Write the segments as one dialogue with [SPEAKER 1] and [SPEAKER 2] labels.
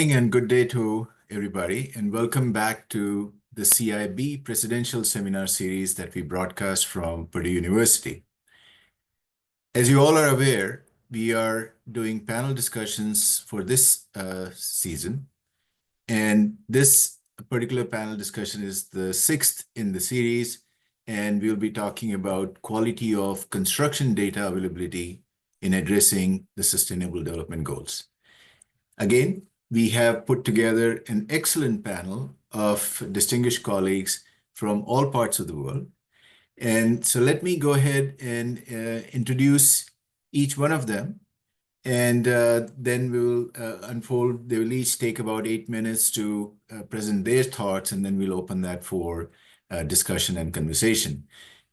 [SPEAKER 1] And good day to everybody, and welcome back to the CIB Presidential Seminar Series that we broadcast from Purdue University. As you all are aware, we are doing panel discussions for this season, and this particular panel discussion is the sixth in the series, and we'll be talking about quality of construction data availability in addressing the Sustainable Development Goals. Again, we have put together an excellent panel of distinguished colleagues from all parts of the world. And so let me go ahead and introduce each one of them. And then we will unfold. They will each take about 8 minutes to present their thoughts, and then we'll open that for discussion and conversation.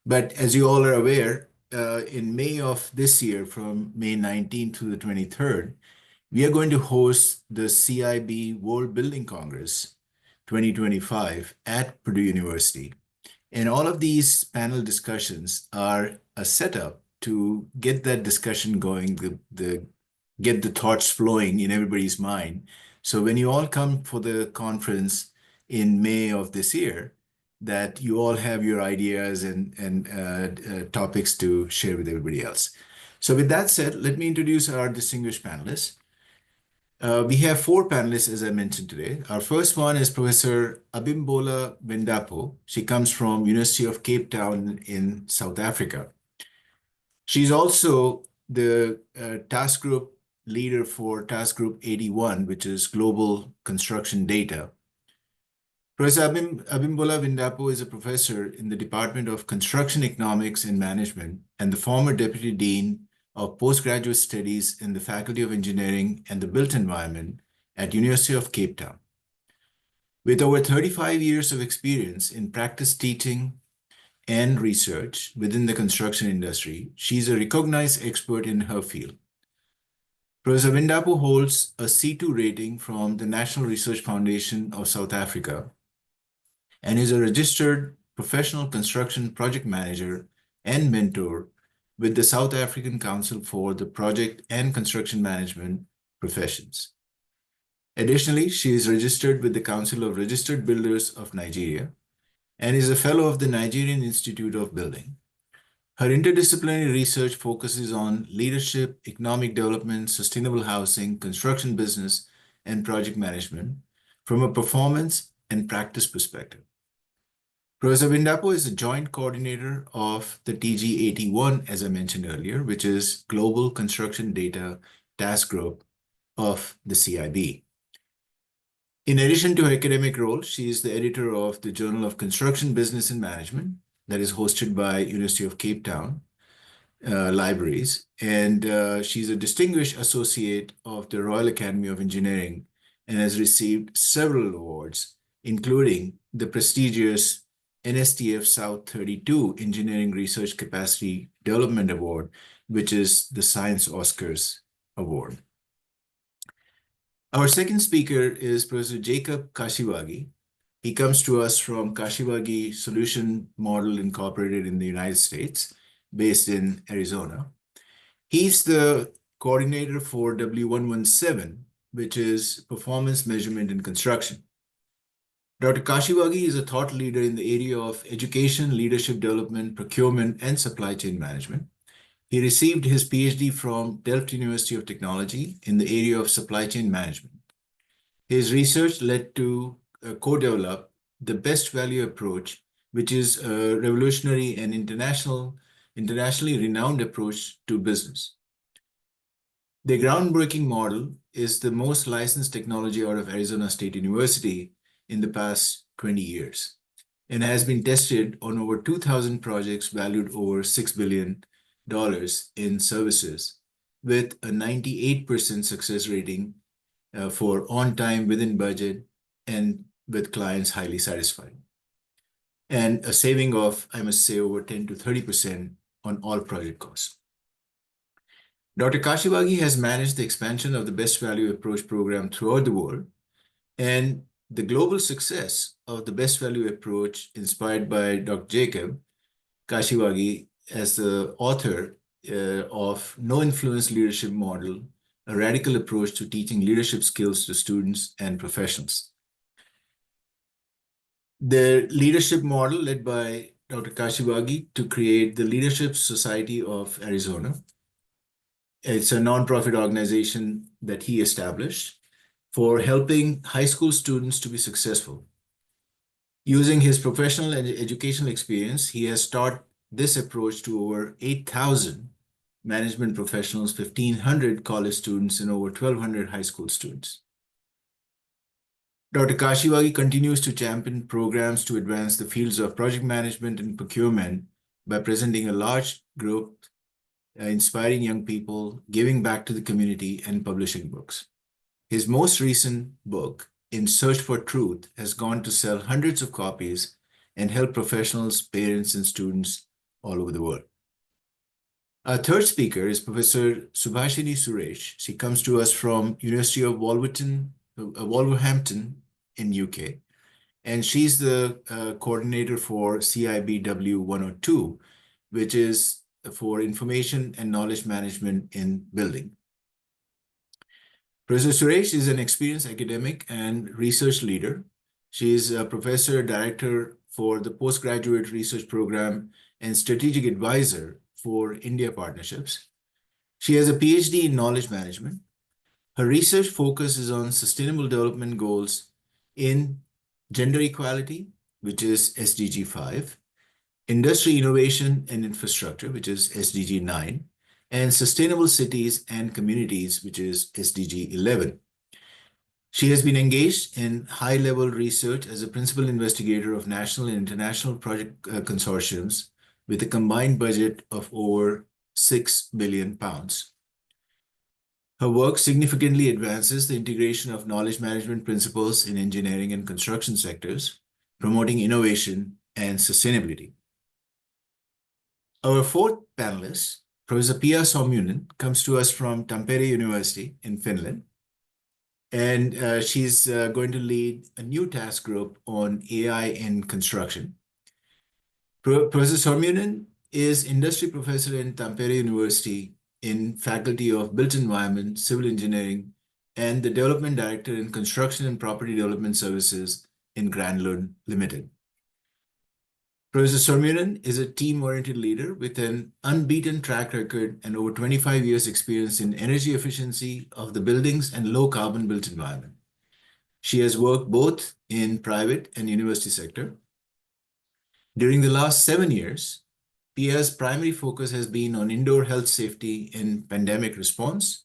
[SPEAKER 1] But as you all are aware, in May of this year, from May 19th to the 23rd, we are going to host the CIB World Building Congress 2025 at Purdue University. And all of these panel discussions are a setup to get that discussion going, get the thoughts flowing in everybody's mind. So when you all come for the conference in May of this year, that you all have your ideas and topics to share with everybody else. So with that said, let me introduce our distinguished panelists. We have four panelists, as I mentioned today. Our first one is Professor Abimbola Wendapo. She comes from University of Cape Town in South Africa. She's also the task group leader for Task Group 81, which is Global Construction Data. Professor Abimbola Wendapo is a professor in the Department of Construction Economics and Management and the former Deputy Dean of Postgraduate Studies in the Faculty of Engineering and the Built Environment at University of Cape Town. With over 35 years of experience in practice teaching and research within the construction industry, she's a recognized expert in her field. Professor Wendapo holds a C2 rating from the National Research Foundation of South Africa and is a registered professional construction project manager and mentor with the South African Council for the Project and Construction Management Professions. Additionally, she is registered with the Council of Registered Builders of Nigeria and is a fellow of the Nigerian Institute of Building. Her interdisciplinary research focuses on leadership, economic development, sustainable housing, construction business, and project management from a performance and practice perspective. Professor Wendapo is a joint coordinator of the TG81, as I mentioned earlier, which is Global Construction Data Task Group of the CIB. In addition to her academic role, she is the editor of the Journal of Construction Business and Management that is hosted by University of Cape Town Libraries. And she's a distinguished associate of the Royal Academy of Engineering and has received several awards, including the prestigious NSTF South 32 Engineering Research Capacity Development Award, which is the Science Oscars Award. Our second speaker is Professor Jacob Kashiwagi. He comes to us from Kashiwagi Solution Model Incorporated in the United States, based in Arizona. He's the coordinator for W117, which is Performance Measurement in Construction. Dr. Kashiwagi is a thought leader in the area of education, leadership development, procurement, and supply chain management. He received his PhD from Delft University of Technology in the area of supply chain management. His research led to co-develop the best value approach, which is a revolutionary and internationally renowned approach to business. The groundbreaking model is the most licensed technology out of Arizona State University in the past 20 years and has been tested on over 2,000 projects valued over $6 billion in services with a 98% success rating for on time, within budget, and with clients highly satisfied. And a saving of, I must say, over 10 to 30% on all project costs. Dr. Kashiwagi has managed the expansion of the Best Value Approach program throughout the world, and the global success of the Best Value Approach, inspired by Dr. Jacob Kashiwagi as the author of No Influence Leadership Model a radical approach to teaching leadership skills to students and professionals. The leadership model led by Dr. Kashiwagi to create the Leadership Society of Arizona. It's a nonprofit organization that he established for helping high school students to be successful. Using his professional and educational experience, he has taught this approach to over 8,000 management professionals, 1,500 college students, and over 1,200 high school students. Dr. Kashiwagi continues to champion programs to advance the fields of project management and procurement by presenting a large group, inspiring young people, giving back to the community, and publishing books. His most recent book, In Search for Truth, has gone to sell hundreds of copies and help professionals, parents, and students all over the world. Our third speaker is Professor Subhashini Suresh. She comes to us from University of Wolverhampton in UK, and she's the coordinator for CIBW 102, which is for Information and Knowledge Management in Building. Professor Suresh is an experienced academic and research leader. She is a professor director for the postgraduate research program and strategic advisor for India Partnerships. She has a PhD in knowledge management. Her research focuses on sustainable development goals in gender equality, which is SDG 5, industry innovation and infrastructure, which is SDG 9, and sustainable cities and communities, which is SDG 11. She has been engaged in high-level research as a principal investigator of national and international project consortiums with a combined budget of over £6 billion. Her work significantly advances the integration of knowledge management principles in engineering and construction sectors, promoting innovation and sustainability. Our fourth panelist, Professor Pia Suominen, comes to us from Tampere University in Finland. And she's going to lead a new task group on AI in construction. Professor Suominen is industry professor in Tampere University in Faculty of Built Environment, Civil Engineering, and the Development Director in Construction and Property Development Services in Granlund Limited. Professor Suominen is a team-oriented leader with an unbeaten track record and over 25 years experience in energy efficiency of the buildings and low-carbon built environment. She has worked both in private and university sector. During the last 7 years, Pia's primary focus has been on indoor health safety in pandemic response,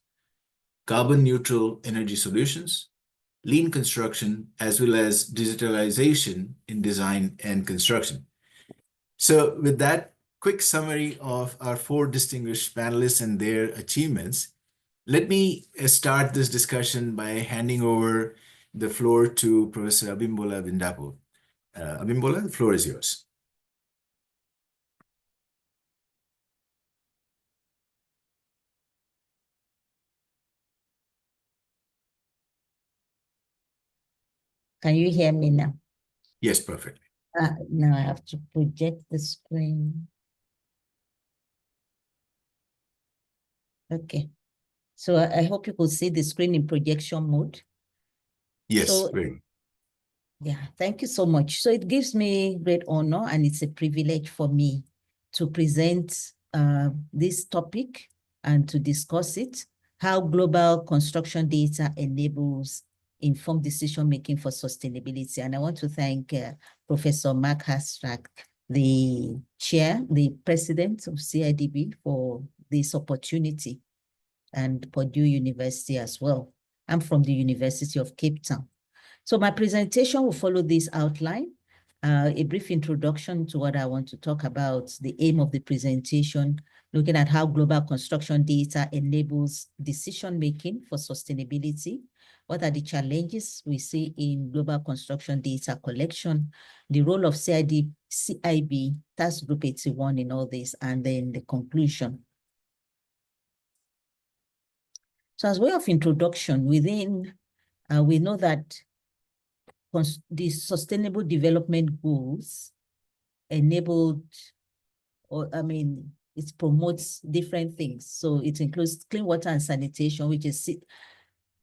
[SPEAKER 1] carbon-neutral energy solutions, lean construction, as well as digitalization in design and construction. So with that quick summary of our four distinguished panelists and their achievements, let me start this discussion by handing over the floor to Professor Abimbola Vindapo. Abimbola, the floor is yours.
[SPEAKER 2] Can you hear me now?
[SPEAKER 1] Yes, perfect.
[SPEAKER 2] Now I have to project the screen. Okay. So I hope you could see the screen in projection mode.
[SPEAKER 1] Yes,
[SPEAKER 2] so,
[SPEAKER 1] very.
[SPEAKER 2] Yeah, thank you so much. So it gives me great honor and it's a privilege for me to present this topic and to discuss it, how global construction data enables informed decision-making for sustainability. And I want to thank Professor Mark Hastrak, the chair, the president of CIDB, for this opportunity, and Purdue University as well. I'm from the University of Cape Town. So my presentation will follow this outline, a brief introduction to what I want to talk about, the aim of the presentation, looking at how global construction data enables decision-making for sustainability. What are the challenges we see in global construction data collection, the role of CIB Task Group 81 in all this, and then the conclusion. So as way of introduction, within, we know that the Sustainable Development Goals enabled, it promotes different things. So it includes clean water and sanitation, which is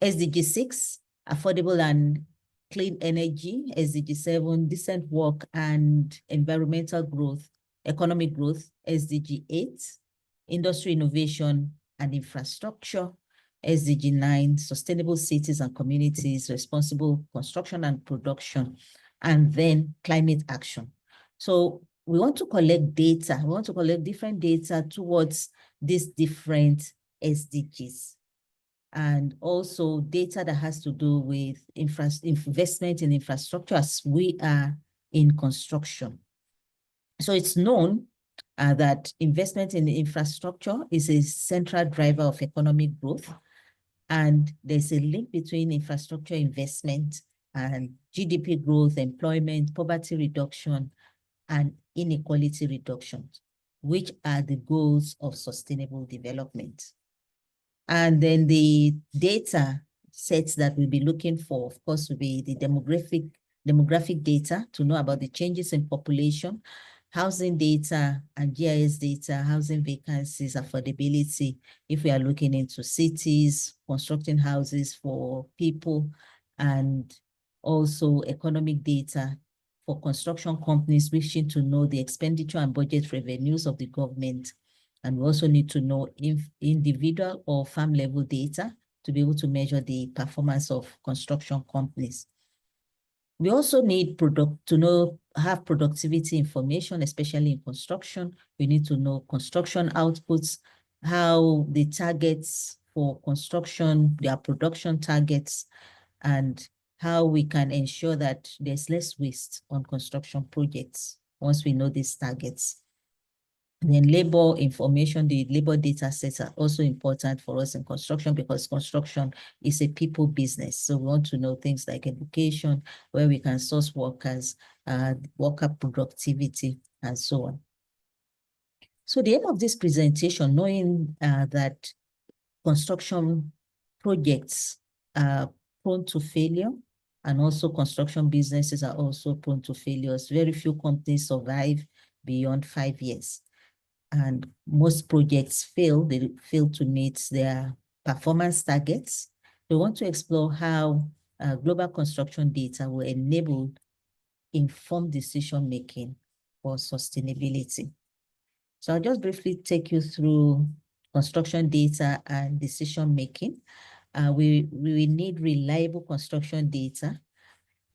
[SPEAKER 2] SDG 6, affordable and clean energy, SDG 7, decent work and environmental growth, economic growth, SDG 8, industry innovation and infrastructure, SDG 9, sustainable cities and communities, responsible construction and production, and then climate action. So we want to collect data. We want to collect different data towards these different SDGs. And also data that has to do with investment in infrastructure as we are in construction. So it's known that investment in infrastructure is a central driver of economic growth. And there's a link between infrastructure investment and GDP growth, employment, poverty reduction, and inequality reduction, which are the goals of sustainable development. And then the data sets that we'll be looking for, of course, will be the demographic data to know about the changes in population, housing data and GIS data, housing vacancies, affordability, if we are looking into cities, constructing houses for people, and also economic data for construction companies wishing to know the expenditure and budget revenues of the government. And we also need to know individual or farm level data to be able to measure the performance of construction companies. We also need have productivity information, especially in construction. We need to know construction outputs, how the targets for construction, their production targets, and how we can ensure that there's less waste on construction projects once we know these targets. And then labor information, the labor data sets are also important for us in construction because construction is a people business. So we want to know things like education, where we can source workers, worker productivity, and so on. So the aim of this presentation, knowing that construction projects are prone to failure, and also construction businesses are also prone to failures. Very few companies survive beyond 5 years. And most projects fail. They fail to meet their performance targets. We want to explore how global construction data will enable informed decision-making for sustainability. So I'll just briefly take you through construction data and decision-making. We need reliable construction data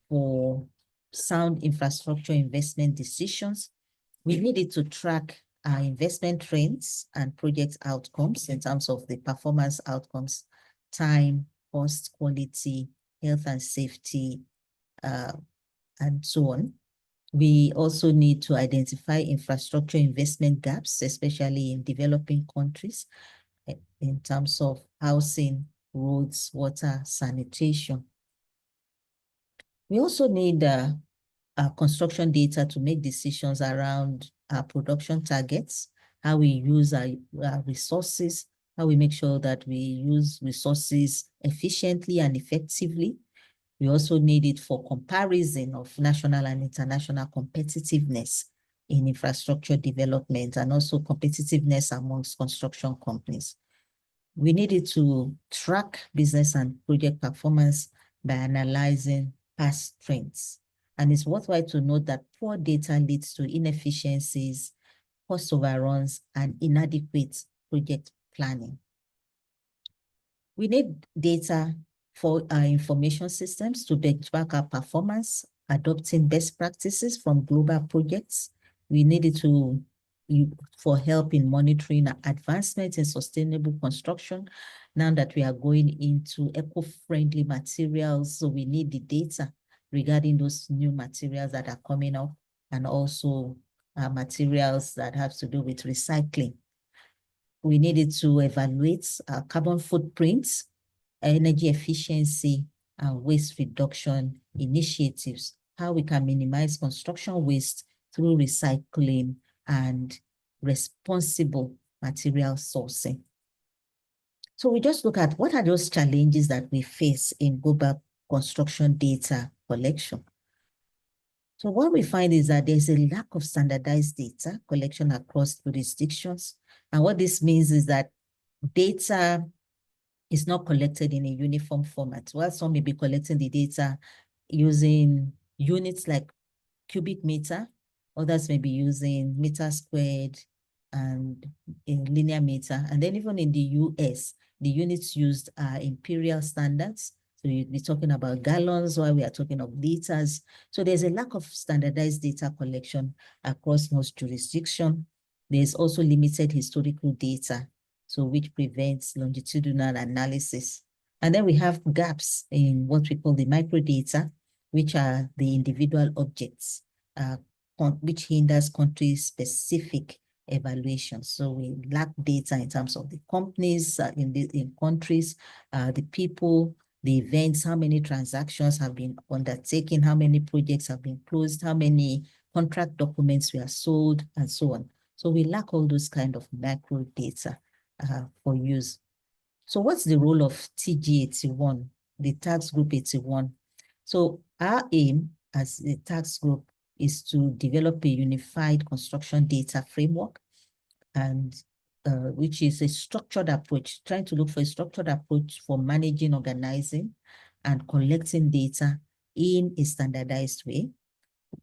[SPEAKER 2] for sound infrastructure investment decisions. We need it to track investment trends and project outcomes in terms of the performance outcomes, time, cost, quality, health and safety, and so on. We also need to identify infrastructure investment gaps, especially in developing countries, in terms of housing, roads, water, sanitation. We also need construction data to make decisions around our production targets, how we use our resources, how we make sure that we use resources efficiently and effectively. We also need it for comparison of national and international competitiveness in infrastructure development and also competitiveness amongst construction companies. We need it to track business and project performance by analyzing past trends. And it's worthwhile to note that poor data leads to inefficiencies, cost overruns, and inadequate project planning. We need data for our information systems to benchmark our performance, adopting best practices from global projects. We need it for help in monitoring advancements in sustainable construction. Now that we are going into eco-friendly materials, so we need the data regarding those new materials that are coming up, and also materials that have to do with recycling. We needed to evaluate carbon footprints, energy efficiency, and waste reduction initiatives, how we can minimize construction waste through recycling and responsible material sourcing. So we just look at what are those challenges that we face in global construction data collection. So what we find is that there's a lack of standardized data collection across jurisdictions. And what this means is that data is not collected in a uniform format. While some may be collecting the data using units like cubic meter, others may be using meter squared and a linear meter. And then even in the US, the units used are imperial standards. So you'd be talking about gallons while we are talking of liters. So there's a lack of standardized data collection across most jurisdictions. There's also limited historical data, so which prevents longitudinal analysis. And then we have gaps in what we call the microdata, which are the individual objects, which hinders country-specific evaluations. So we lack data in terms of the companies in countries, the people, the events, how many transactions have been undertaken, how many projects have been closed, how many contract documents were sold, and so on. So we lack all those kind of macro data for use. So what's the role of TG81, the tax group 81? So our aim as a tax group is to develop a unified construction data framework, and which is a structured approach, trying to look for a structured approach for managing, organizing, and collecting data in a standardized way.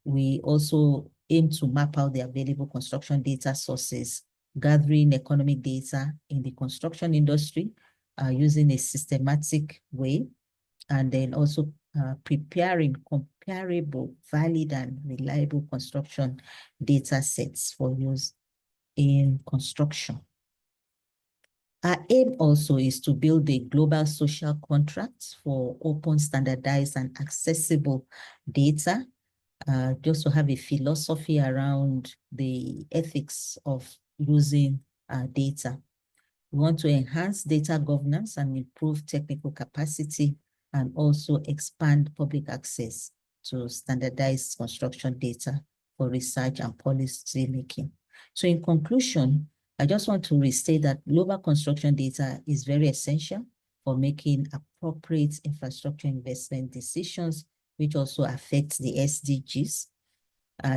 [SPEAKER 2] We also aim to map out the available construction data sources, gathering economic data in the construction industry using a systematic way, and then also preparing comparable, valid, and reliable construction data sets for use in construction. Our aim also is to build a global social contract for open, standardized, and accessible data, just to have a philosophy around the ethics of using data. We want to enhance data governance and improve technical capacity, and also expand public access to standardized construction data for research and policy making. So in conclusion, I just want to restate that global construction data is very essential for making appropriate infrastructure investment decisions, which also affects the SDGs.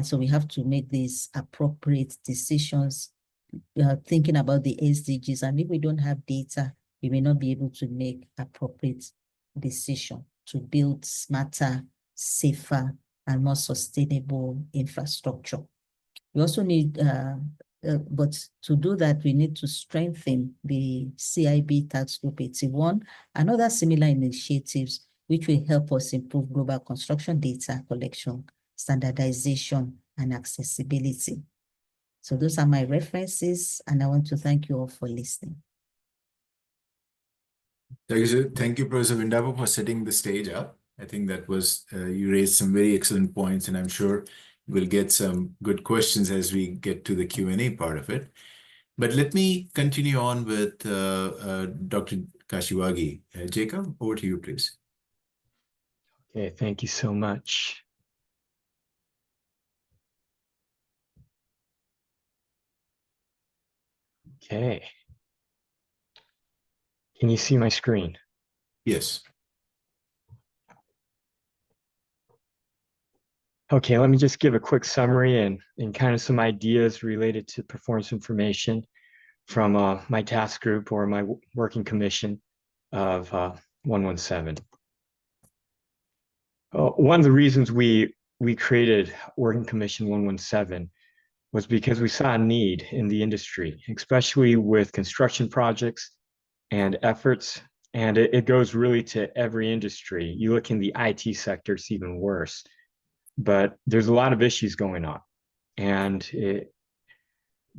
[SPEAKER 2] So we have to make these appropriate decisions, thinking about the SDGs. And if we don't have data, we may not be able to make appropriate decisions to build smarter, safer, and more sustainable infrastructure. We also need, but to do that, we need to strengthen the CIB Tax Group 81 and other similar initiatives which will help us improve global construction data collection, standardization, and accessibility. So those are my references, and I want to thank you all for listening.
[SPEAKER 1] Thank you, Professor Vindabo, for setting the stage up. I think that was, you raised some very excellent points, and I'm sure we'll get some good questions as we get to the Q&A part of it. But let me continue on with Dr. Kashiwagi. Jacob, over to you, please.
[SPEAKER 3] Okay, thank you so much. Okay. Can you see my screen?
[SPEAKER 1] Yes.
[SPEAKER 3] Okay, let me just give a quick summary and kind of some ideas related to performance information from my task group or my working commission of 117. One of the reasons we created Working Commission 117 was because we saw a need in the industry, especially with construction projects and efforts. And it goes really to every industry. You look in the IT sector, it's even worse. But there's a lot of issues going on. And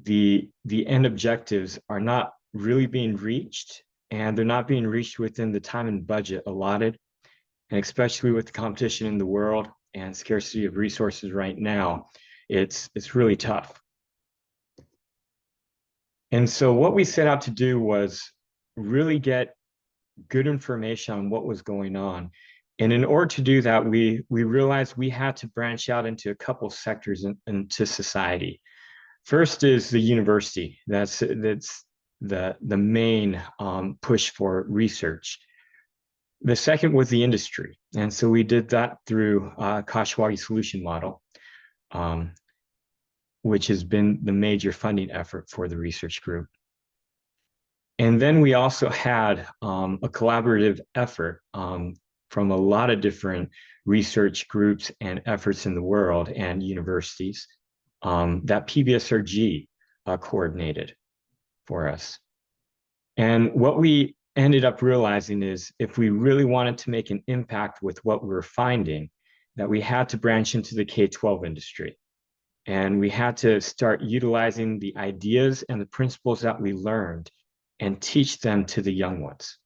[SPEAKER 3] the end objectives are not really being reached, and they're not being reached within the time and budget allotted. And especially with the competition in the world and scarcity of resources right now, it's really tough. And so what we set out to do was really get good information on what was going on. And in order to do that, we realized we had to branch out into a couple sectors into society. First is the university. That's the main push for research. The second was the industry. And so we did that through Kashiwagi solution model, which has been the major funding effort for the research group. And then we also had a collaborative effort from a lot of different research groups and efforts in the world and universities that PBSRG coordinated for us. And what we ended up realizing is if we really wanted to make an impact with what we were finding, that we had to branch into the K-12 industry. And we had to start utilizing the ideas and the principles that we learned and teach them to the young ones.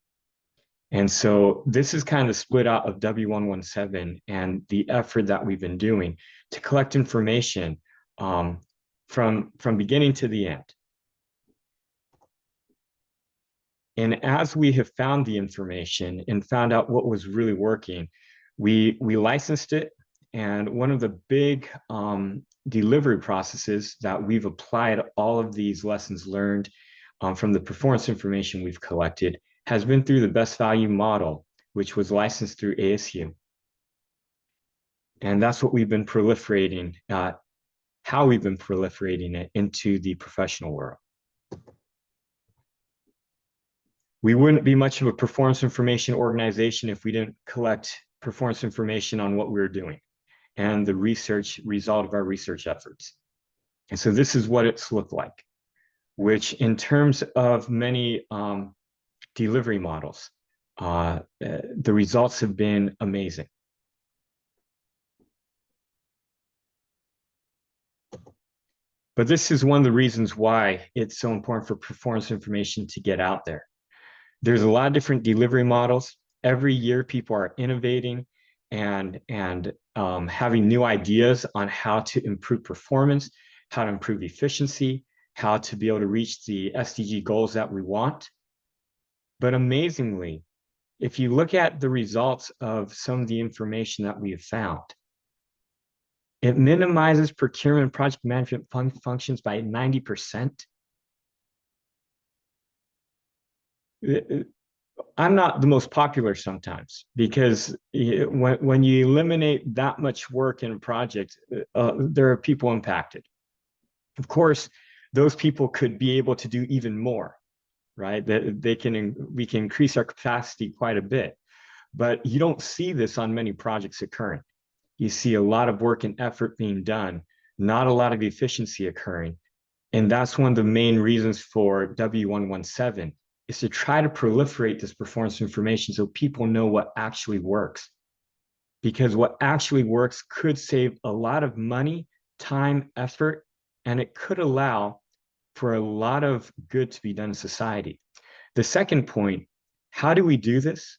[SPEAKER 3] And so this is kind of the split out of W117 and the effort that we've been doing to collect information from beginning to the end. And as we have found the information and found out what was really working, we licensed it. And one of the big delivery processes that we've applied all of these lessons learned from the performance information we've collected has been through the best value model, which was licensed through ASU. And that's what we've been proliferating, how we've been proliferating it into the professional world. We wouldn't be much of a performance information organization if we didn't collect performance information on what we were doing and the research result of our research efforts. And so this is what it's looked like, which in terms of many delivery models, the results have been amazing. But this is one of the reasons why it's so important for performance information to get out there. There's a lot of different delivery models. Every year, people are innovating and having new ideas on how to improve performance, how to improve efficiency, how to be able to reach the SDG goals that we want. But amazingly, if you look at the results of some of the information that we have found, it minimizes procurement and project management functions by 90%. I'm not the most popular sometimes because when you eliminate that much work in a project, there are people impacted. Of course, those people could be able to do even more, right? We can increase our capacity quite a bit, but you don't see this on many projects occurring. You see a lot of work and effort being done, not a lot of efficiency occurring. And that's one of the main reasons for W117 is to try to proliferate this performance information so people know what actually works. Because what actually works could save a lot of money, time, effort, and it could allow for a lot of good to be done in society. The second point, how do we do this?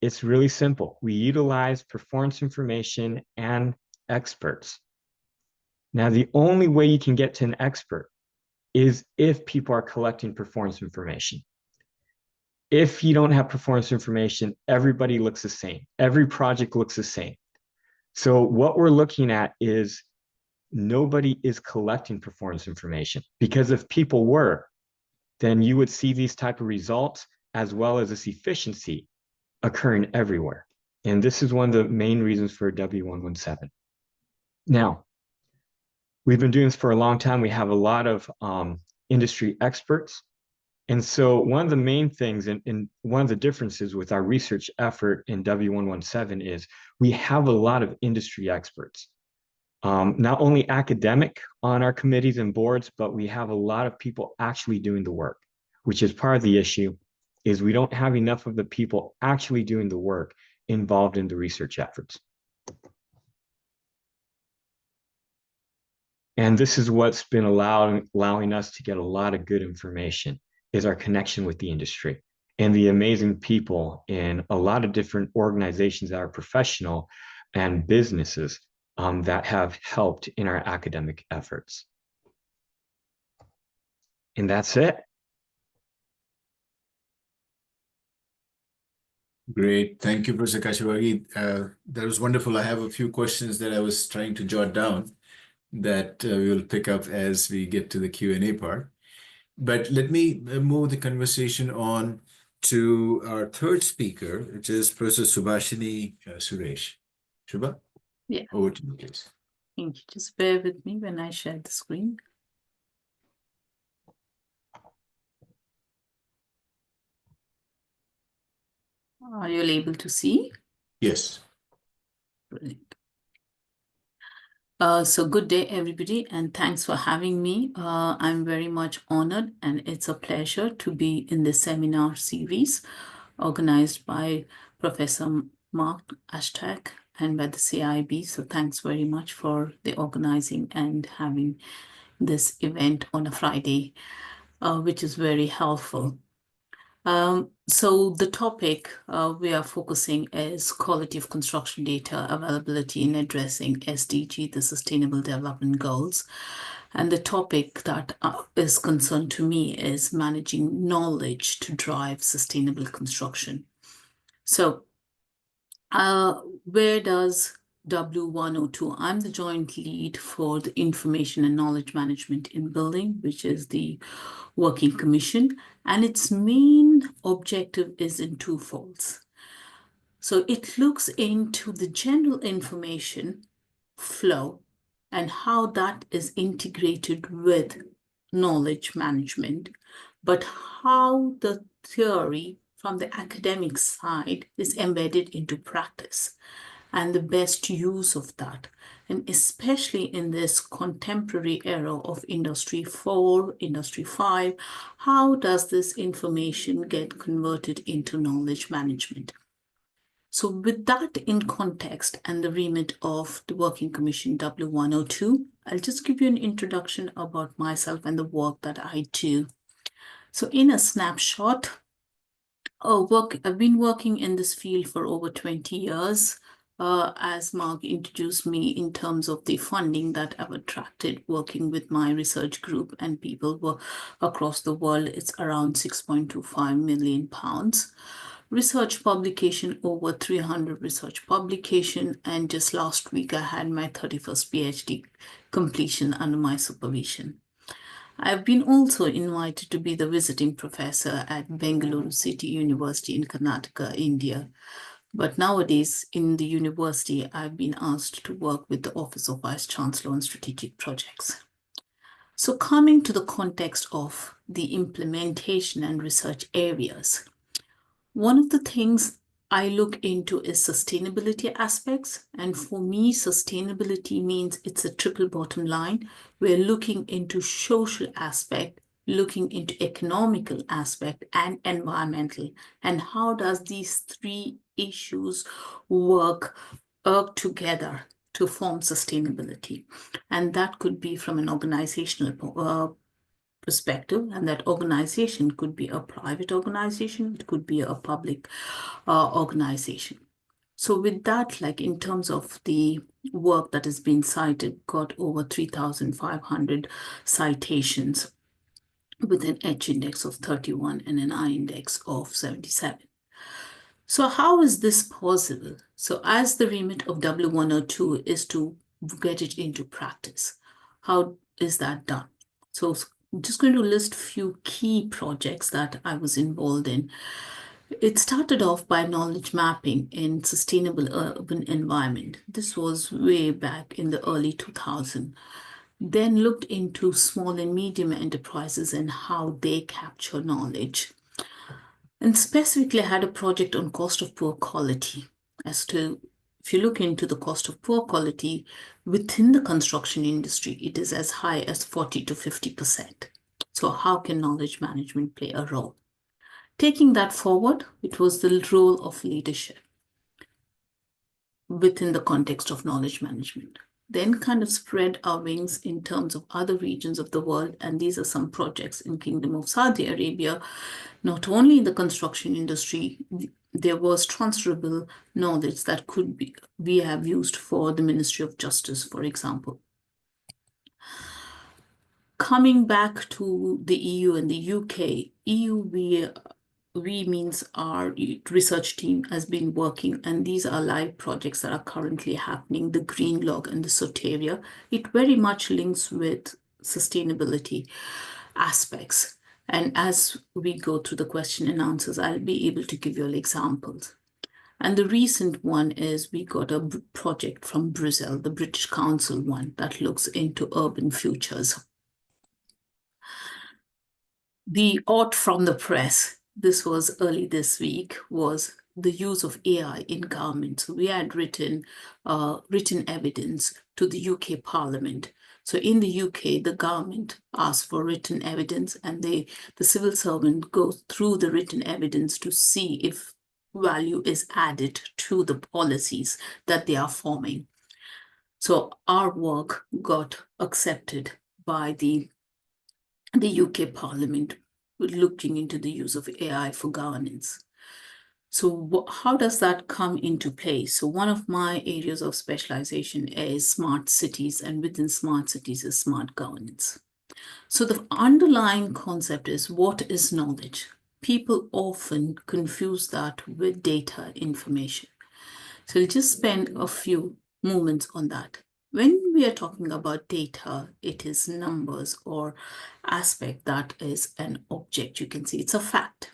[SPEAKER 3] It's really simple. We utilize performance information and experts. Now, the only way you can get to an expert is if people are collecting performance information. If you don't have performance information, everybody looks the same. Every project looks the same. So what we're looking at is nobody is collecting performance information, because if people were, then you would see these type of results as well as this efficiency occurring everywhere. And this is one of the main reasons for W117. Now, we've been doing this for a long time. We have a lot of industry experts. And so one of the main things and one of the differences with our research effort in W117 is we have a lot of industry experts. Not only academic on our committees and boards, but we have a lot of people actually doing the work, which is part of the issue, is we don't have enough of the people actually doing the work involved in the research efforts. And this is what's been allowing us to get a lot of good information, is our connection with the industry and the amazing people in a lot of different organizations that are professional and businesses that have helped in our academic efforts. And that's it.
[SPEAKER 1] Great. Thank you, Professor Kashiwagi. That was wonderful. I have a few questions that I was trying to jot down that we will pick up as we get to the Q&A part. But let me move the conversation on to our third speaker, which is Professor Subhashini Suresh. Shubha?
[SPEAKER 4] Yeah.
[SPEAKER 1] Over to you, please.
[SPEAKER 4] Thank you. Just bear with me when I share the screen. Are you able to see?
[SPEAKER 1] Yes.
[SPEAKER 4] Brilliant. So good day, everybody, and thanks for having me. I'm very much honored, and it's a pleasure to be in this seminar series organized by Professor Mark Ashtak and by the CIB. So thanks very much for the organizing and having this event on a Friday, which is very helpful. So the topic we are focusing is quality of construction data availability in addressing SDG, the Sustainable Development Goals. And the topic that is concerned to me is managing knowledge to drive sustainable construction. So where does W102? I'm the joint lead for the Information and Knowledge Management in Building, which is the Working Commission, and its main objective is in two folds. So it looks into the general information flow and how that is integrated with knowledge management, but how the theory from the academic side is embedded into practice and the best use of that. And especially in this contemporary era of Industry 4, Industry 5, how does this information get converted into knowledge management? So with that in context and the remit of the Working Commission W102, I'll just give you an introduction about myself and the work that I do. So in a snapshot, I've been working in this field for over 20 years. As Mark introduced me in terms of the funding that I've attracted working with my research group and people across the world, it's around £6.25 million. Research publication, over 300 research publication, and just last week I had my 31st PhD completion under my supervision. I've been also invited to be the visiting professor at Bengaluru City University in Karnataka, India. But nowadays in the university, I've been asked to work with the Office of Vice Chancellor on strategic projects. So coming to the context of the implementation and research areas, one of the things I look into is sustainability aspects. And for me, sustainability means it's a triple bottom line. We're looking into social aspect, looking into economical aspect and environmental. And how does these three issues work together to form sustainability? And that could be from an organizational perspective, and that organization could be a private organization, it could be a public organization. So with that, like in terms of the work that has been cited, got over 3,500 citations with an H index of 31 and an I index of 77. So how is this possible? So as the remit of W102 is to get it into practice, how is that done? So I'm just going to list a few key projects that I was involved in. It started off by knowledge mapping in sustainable urban environment. This was way back in the early 2000s. Then looked into small and medium enterprises and how they capture knowledge. And specifically, I had a project on cost of poor quality as to, if you look into the cost of poor quality within the construction industry, it is as high as 40 to 50%. So how can knowledge management play a role? Taking that forward, it was the role of leadership within the context of knowledge management. Then kind of spread our wings in terms of other regions of the world. And these are some projects in Kingdom of Saudi Arabia. Not only in the construction industry, there was transferable knowledge that we have used for the Ministry of Justice, for example. Coming back to the EU and the UK, EU, we means our research team has been working, and these are live projects that are currently happening, the Green Log and the Soteria. It very much links with sustainability aspects. And as we go through the question and answers, I'll be able to give you examples. And the recent one is we got a project from Brazil, the British Council one, that looks into urban futures. The art from the press, this was early this week, was the use of AI in government. So we had written evidence to the UK Parliament. So in the UK, the government asks for written evidence, and the civil servant goes through the written evidence to see if value is added to the policies that they are forming. So our work got accepted by the UK Parliament, looking into the use of AI for governance. So how does that come into play? So one of my areas of specialization is smart cities, and within smart cities is smart governance. So the underlying concept is, what is knowledge? People often confuse that with data information. So I'll just spend a few moments on that. When we are talking about data, it is numbers or aspect that is an object. You can see it's a fact.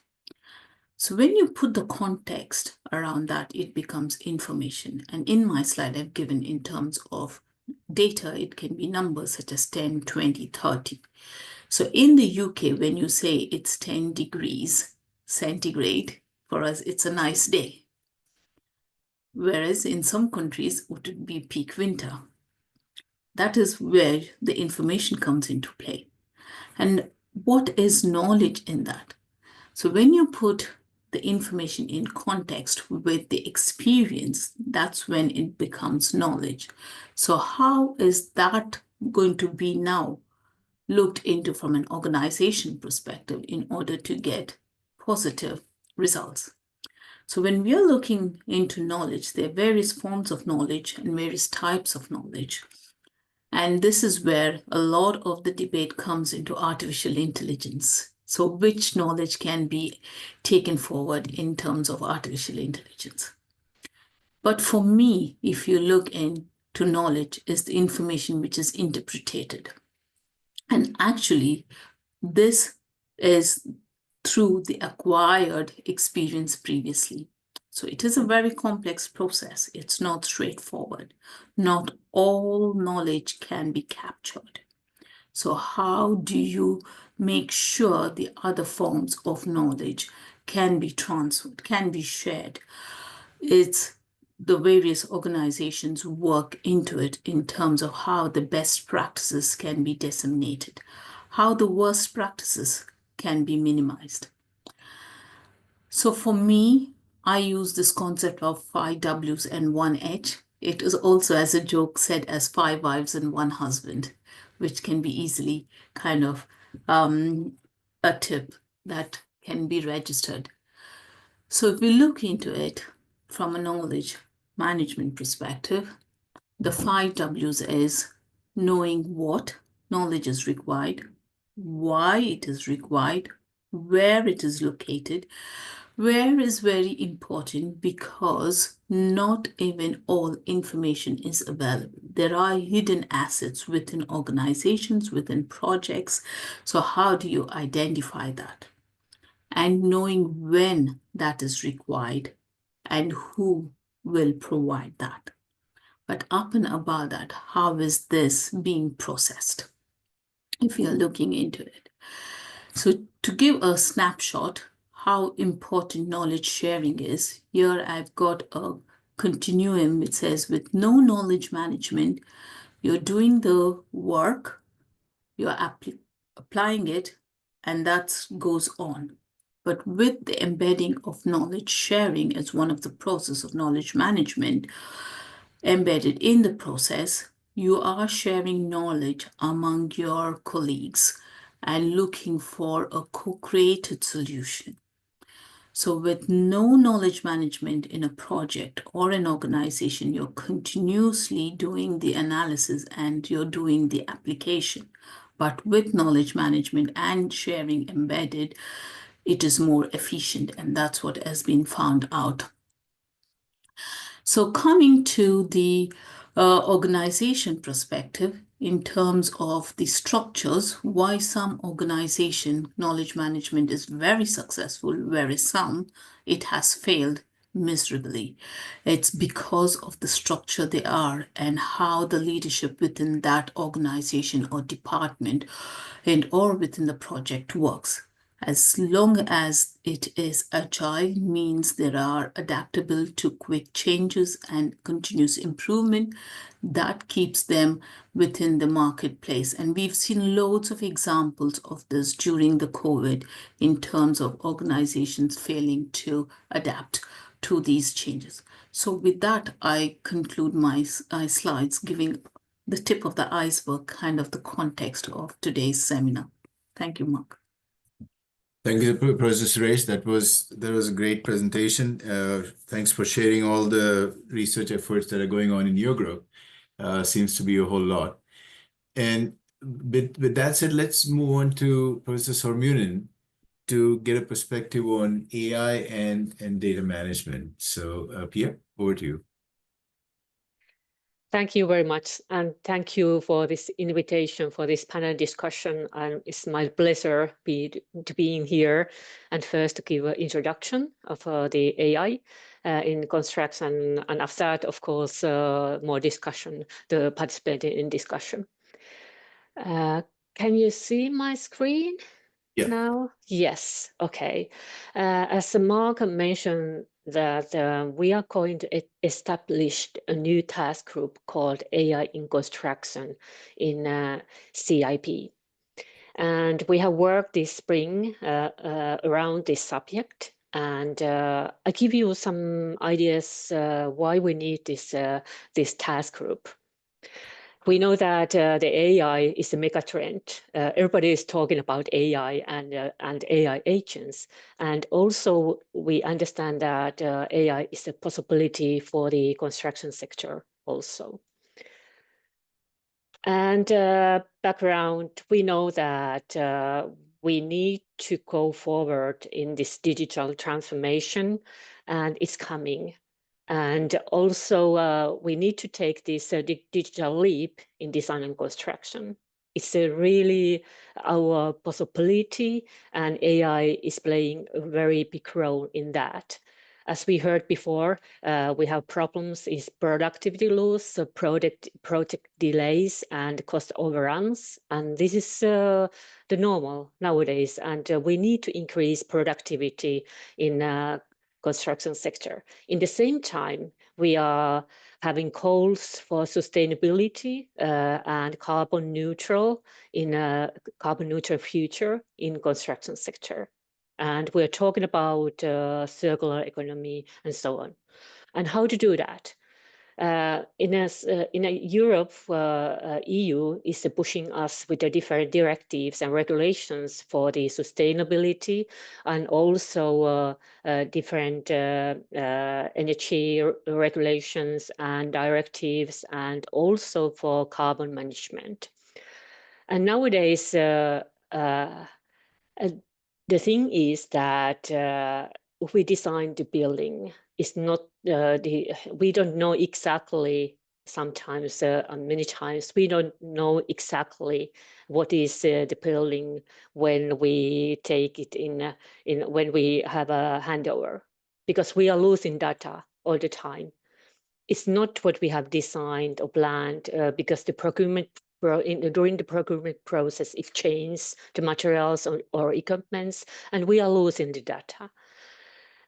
[SPEAKER 4] So when you put the context around that, it becomes information. And in my slide, I've given in terms of data, it can be numbers such as 10, 20, 30. So in the UK, when you say it's 10 degrees centigrade, for us, it's a nice day. Whereas in some countries, it would be peak winter. That is where the information comes into play. And what is knowledge in that? So when you put the information in context with the experience, that's when it becomes knowledge. So how is that going to be now looked into from an organization perspective in order to get positive results? So when we are looking into knowledge, there are various forms of knowledge and various types of knowledge. And this is where a lot of the debate comes into artificial intelligence. So which knowledge can be taken forward in terms of artificial intelligence? But for me, if you look into knowledge, is the information which is interpreted. And actually, this is through the acquired experience previously. So it is a very complex process. It's not straightforward. Not all knowledge can be captured. So how do you make sure the other forms of knowledge can be transferred, can be shared? It's the various organizations work into it in terms of how the best practices can be disseminated, how the worst practices can be minimized. So for me, I use this concept of 5 W's and 1 H. It is also, as a joke, said as 5 wives and 1 husband, which can be easily kind of a tip that can be registered. So if we look into it from a knowledge management perspective, the 5 W's is knowing what knowledge is required, why it is required, where it is located. Where is very important because not even all information is available. There are hidden assets within organizations, within projects. So how do you identify that? And knowing when that is required and who will provide that. But up and above that, how is this being processed? If you're looking into it. So to give a snapshot, how important knowledge sharing is, here I've got a continuum. It says with no knowledge management, you're doing the work, you're applying it, and that goes on. But with the embedding of knowledge sharing as one of the process of knowledge management embedded in the process, you are sharing knowledge among your colleagues and looking for a co-created solution. So with no knowledge management in a project or an organization, you're continuously doing the analysis and you're doing the application. But with knowledge management and sharing embedded, it is more efficient, and that's what has been found out. So coming to the organization perspective, in terms of the structures, why some organization knowledge management is very successful, whereas some, it has failed miserably. It's because of the structure they are and how the leadership within that organization or department and or within the project works. As long as it is agile, means there are adaptable to quick changes and continuous improvement, that keeps them within the marketplace. And we've seen loads of examples of this during the COVID in terms of organizations failing to adapt to these changes. So with that, I conclude my slides, giving the tip of the iceberg, kind of the context of today's seminar. Thank you, Mark.
[SPEAKER 1] Thank you, Professor Suresh. That was a great presentation. Thanks for sharing all the research efforts that are going on in your group. Seems to be a whole lot. And with that said, let's move on to Professor Sormunen to get a perspective on AI and data management. So, Pia, over to you.
[SPEAKER 5] Thank you very much, and thank you for this invitation for this panel discussion. And it's my pleasure to be in here. And first, to give an introduction of the AI in construction, and after that, of course, more discussion, the participating in discussion. Can you see my screen?
[SPEAKER 1] Yeah.
[SPEAKER 5] Now? Yes. Okay. As Mark mentioned, that we are going to establish a new task group called AI in Construction in CIB. And we have worked this spring around this subject. And I give you some ideas why we need this task group. We know that the AI is a mega trend. Everybody is talking about AI and AI agents. And also we understand that AI is a possibility for the construction sector also. And background, we know that we need to go forward in this digital transformation, and it's coming. And also, we need to take this digital leap in design and construction. It's really our possibility, and AI is playing a very big role in that. As we heard before, we have problems is productivity loss, project delays, and cost overruns. And this is the normal nowadays. And we need to increase productivity in construction sector. In the same time, we are having goals for sustainability and carbon neutral in a carbon neutral future in construction sector. And we're talking about circular economy and so on. And how to do that? In Europe, EU is pushing us with the different directives and regulations for the sustainability, and also different energy regulations and directives, and also for carbon management. And nowadays, the thing is that if we design the building, it's not we don't know exactly. Sometimes, many times, we don't know exactly what is the building when we take it in when we have a handover, because we are losing data all the time. It's not what we have designed or planned, because the procurement during the procurement process, it changes the materials or equipments, and we are losing the data.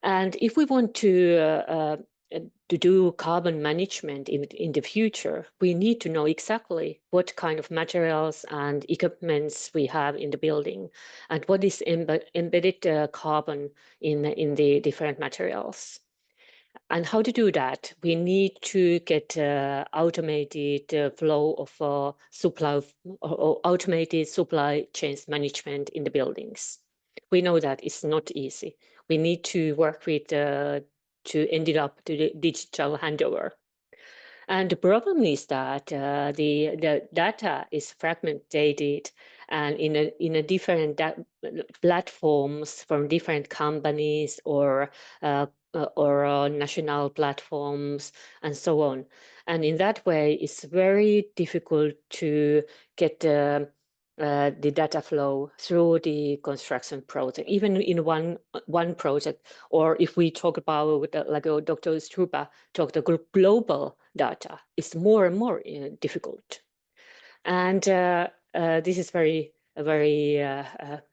[SPEAKER 5] And if we want to do carbon management in the future, we need to know exactly what kind of materials and equipments we have in the building, and what is embedded carbon in the different materials. And how to do that? We need to get automated flow of supply or automated supply chains management in the buildings. We know that it's not easy. We need to work with to end it up to the digital handover. And the problem is that the data is fragmented and in a different platforms from different companies or national platforms and so on. And in that way, it's very difficult to get the data flow through the construction project, even in one project. Or if we talk about, like Dr. Strupa talked about global data, it's more and more difficult. And this is very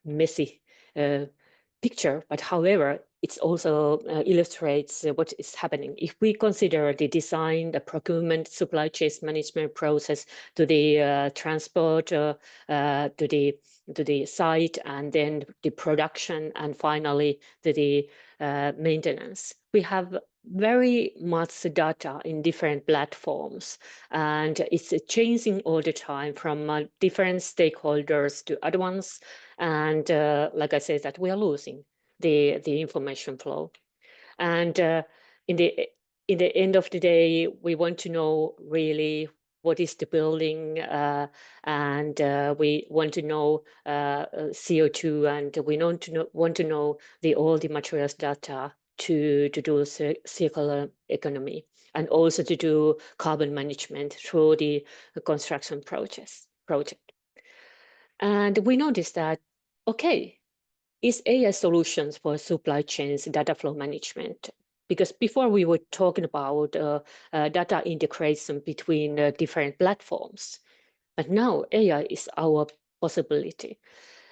[SPEAKER 5] messy picture, but however, it also illustrates what is happening. If we consider the design, the procurement, supply chain management process, to the transport, to the site, and then the production, and finally to the maintenance, we have very much data in different platforms, and it's changing all the time from different stakeholders to other ones. And like I said, that we are losing the information flow. And in the end of the day, we want to know really what is the building, and we want to know CO2, and we want to know all the materials data to do circular economy, and also to do carbon management through the construction project. And we noticed that, okay, is AI solutions for supply chains data flow management? Because before we were talking about data integration between different platforms, but now AI is our possibility.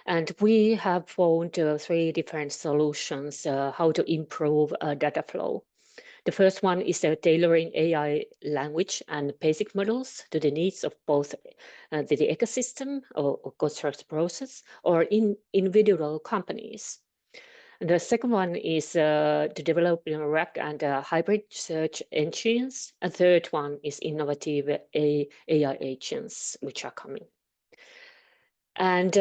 [SPEAKER 5] And we have found 3 different solutions how to improve data flow. The first one is tailoring AI language and basic models to the needs of both the ecosystem or construction process or in individual companies. And the second one is to develop RAG and hybrid search engines. A third one is innovative AI agents, which are coming. And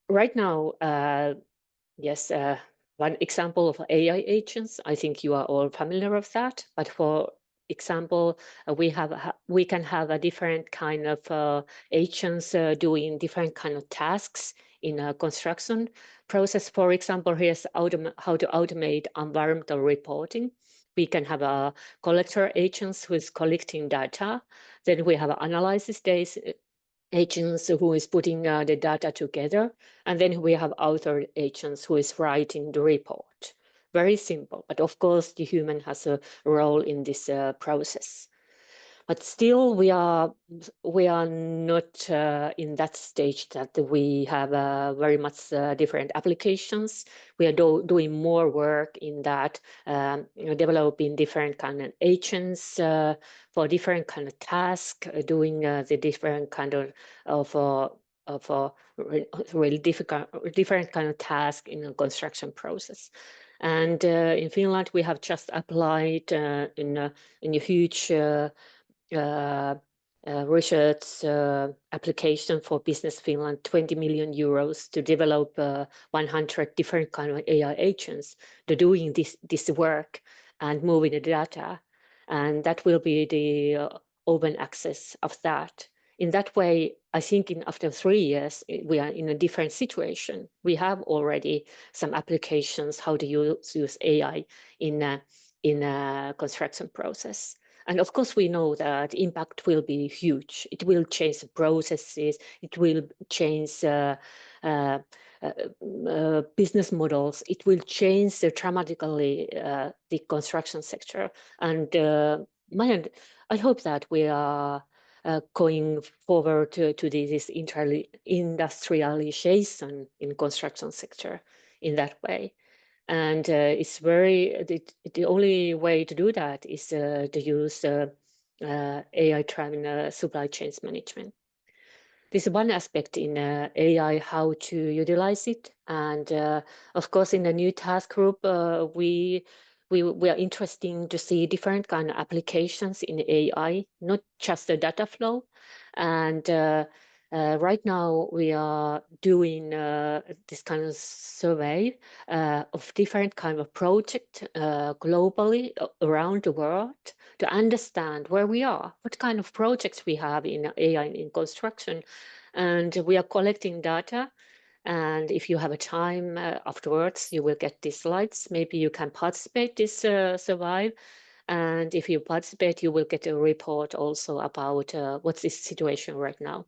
[SPEAKER 5] right now, yes, one example of AI agents, I think you are all familiar with that. But for example, we can have a different kind of agents doing different kind of tasks in a construction process. For example, here's how to automate environmental reporting. We can have a collector agents who is collecting data. Then we have analysis days agents who is putting the data together, and then we have author agents who is writing the report. Very simple, but of course the human has a role in this process. But still, we are not in that stage that we have very much different applications. We are doing more work in that, developing different kind of agents for different kind of tasks, doing the different kind of really different kind of task in a construction process. And in Finland, we have just applied in a huge research application for Business Finland, 20 million euros to develop 100 different kind of AI agents to doing this work and moving the data. And that will be the open access of that. In that way, I think after 3 years, we are in a different situation. We have already some applications how to use AI in a construction process. And of course, we know that impact will be huge. It will change the processes. It will change business models. It will change dramatically the construction sector. And I hope that we are going forward to this industrialization in construction sector in that way. And it's the only way to do that is to use AI-driven supply chains management. This is one aspect in AI, how to utilize it. And of course, in the new task group, we are interested to see different kind of applications in AI, not just the data flow. And right now, we are doing this kind of survey of different kind of project globally around the world to understand where we are, what kind of projects we have in AI in construction. And we are collecting data. And if you have a time afterwards, you will get these slides. Maybe you can participate this survey. And if you participate, you will get a report also about what's the situation right now.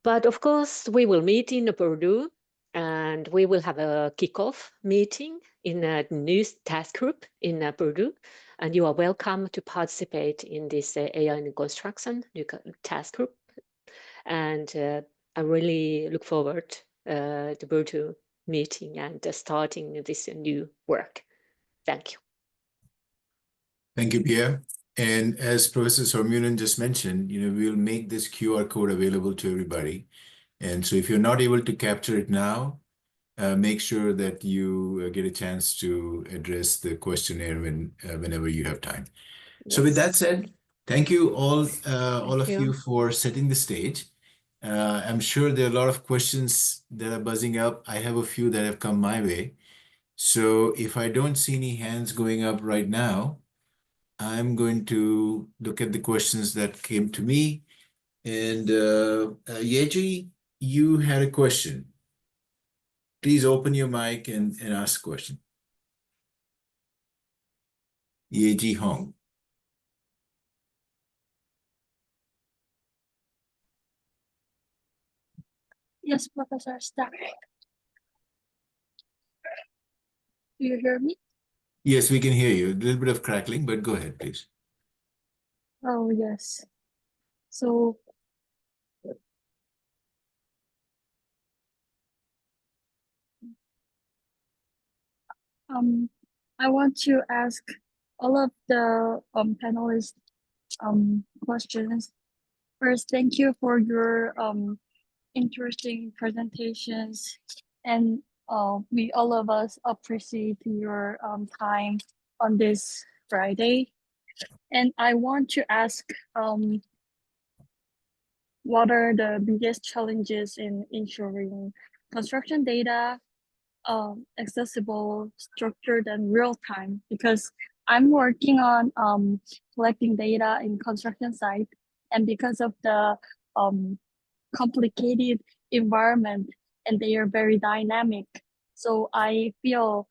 [SPEAKER 5] But of course, we will meet in Purdue, and we will have a kickoff meeting in a new task group in Purdue. And you are welcome to participate in this AI in construction task group. And I really look forward to Purdue meeting and starting this new work. Thank you.
[SPEAKER 1] Thank you, Pierre. And as Professor Sormunen just mentioned, we'll make this QR code available to everybody. And so if you're not able to capture it now, make sure that you get a chance to address the questionnaire whenever you have time. So with that said, thank you all of you for setting the stage. I'm sure there are a lot of questions that are buzzing up. I have a few that have come my way. So if I don't see any hands going up right now, I'm going to look at the questions that came to me. And Yeji, you had a question. Please open your mic and ask a question. Yeji Hong.
[SPEAKER 6] Yes, Professor Stack. Do you hear me?
[SPEAKER 1] Yes, we can hear you. A little bit of crackling, but go ahead, please.
[SPEAKER 6] Oh, yes. So, I want to ask all of the panelists questions. First, thank you for your interesting presentations, and we all of us appreciate your time on this Friday. And I want to ask what are the biggest challenges in ensuring construction data accessible, structured, and real time? Because I'm working on collecting data in construction site, and because of the complicated environment, and they are very dynamic, so I feel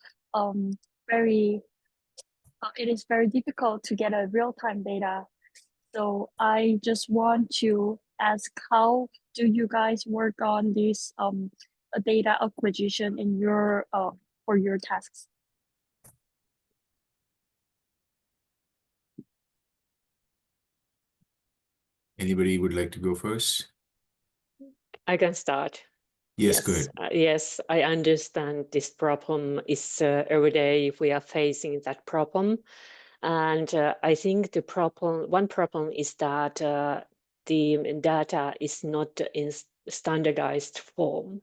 [SPEAKER 6] it is very difficult to get a real-time data. So I just want to ask, how do you guys work on this data acquisition in your for your tasks?
[SPEAKER 1] Anybody would like to go first?
[SPEAKER 5] I can start.
[SPEAKER 1] Yes, go ahead.
[SPEAKER 5] Yes, I understand this problem is every day we are facing that problem. And I think one problem is that the data is not in standardized form.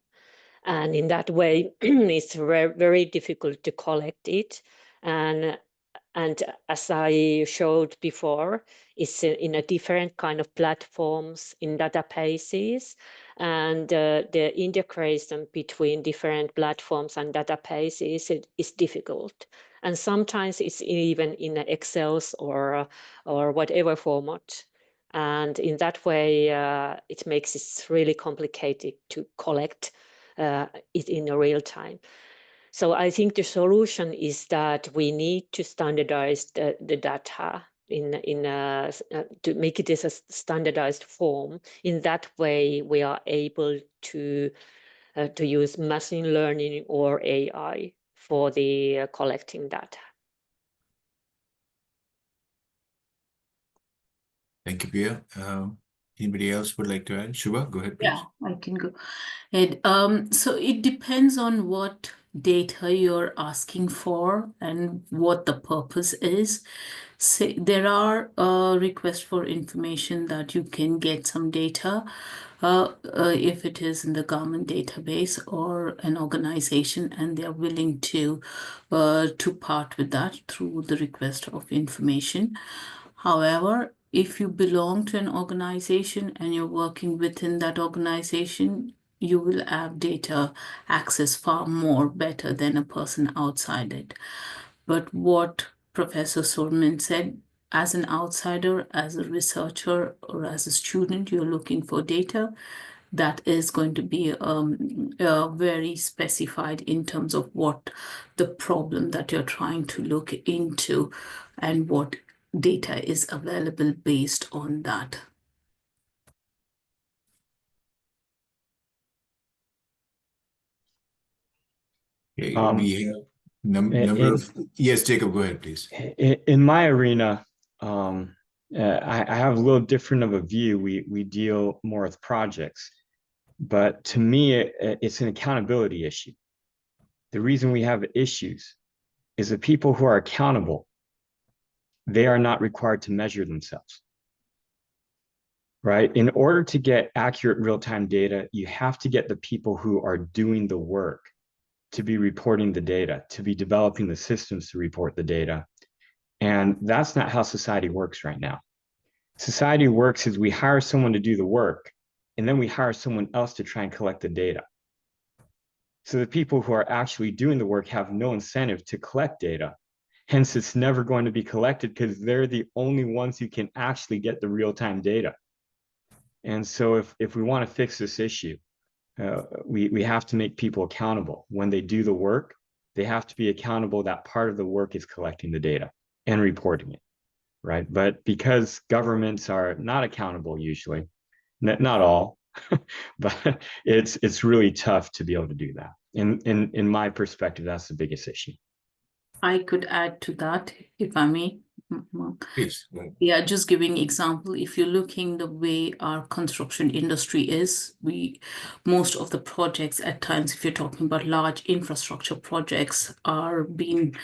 [SPEAKER 5] And in that way, it's very difficult to collect it. And as I showed before, it's in a different kind of platforms in databases, and the integration between different platforms and databases is difficult. And sometimes it's even in Excels or whatever format. And in that way, it makes it really complicated to collect it in a real time. So I think the solution is that we need to standardize the data to make it as a standardized form. In that way, we are able to use machine learning or AI for the collecting data.
[SPEAKER 1] Thank you, Pia. Anybody else would like to add? Shubha, go ahead, please.
[SPEAKER 4] Yeah, I can go ahead. So it depends on what data you're asking for and what the purpose is. Say there are requests for information that you can get some data if it is in the government database or an organization, and they're willing to part with that through the request of information. However, if you belong to an organization and you're working within that organization, you will have data access far more better than a person outside it. But what Professor Sorman said, as an outsider, as a researcher, or as a student, you're looking for data, that is going to be very specified in terms of what the problem that you're trying to look into and what data is available based on that.
[SPEAKER 1] Okay, we have number of... Yes, Jacob, go ahead, please.
[SPEAKER 3] In my arena, I have a little different of a view. We deal more with projects, but to me, it's an accountability issue. The reason we have issues is the people who are accountable, they are not required to measure themselves, right? In order to get accurate real-time data, you have to get the people who are doing the work to be reporting the data, to be developing the systems to report the data. And that's not how society works right now. Society works is we hire someone to do the work, and then we hire someone else to try and collect the data. So the people who are actually doing the work have no incentive to collect data. Hence, it's never going to be collected because they're the only ones who can actually get the real-time data. And so if we want to fix this issue, we have to make people accountable. When they do the work, they have to be accountable that part of the work is collecting the data and reporting it, right? But because governments are not accountable usually, not all, but it's really tough to be able to do that. In my perspective, that's the biggest issue.
[SPEAKER 4] I could add to that, if I may.
[SPEAKER 1] Please.
[SPEAKER 4] Yeah, just giving example, if you're looking the way our construction industry is, most of the projects at times, if you're talking about large infrastructure projects, are being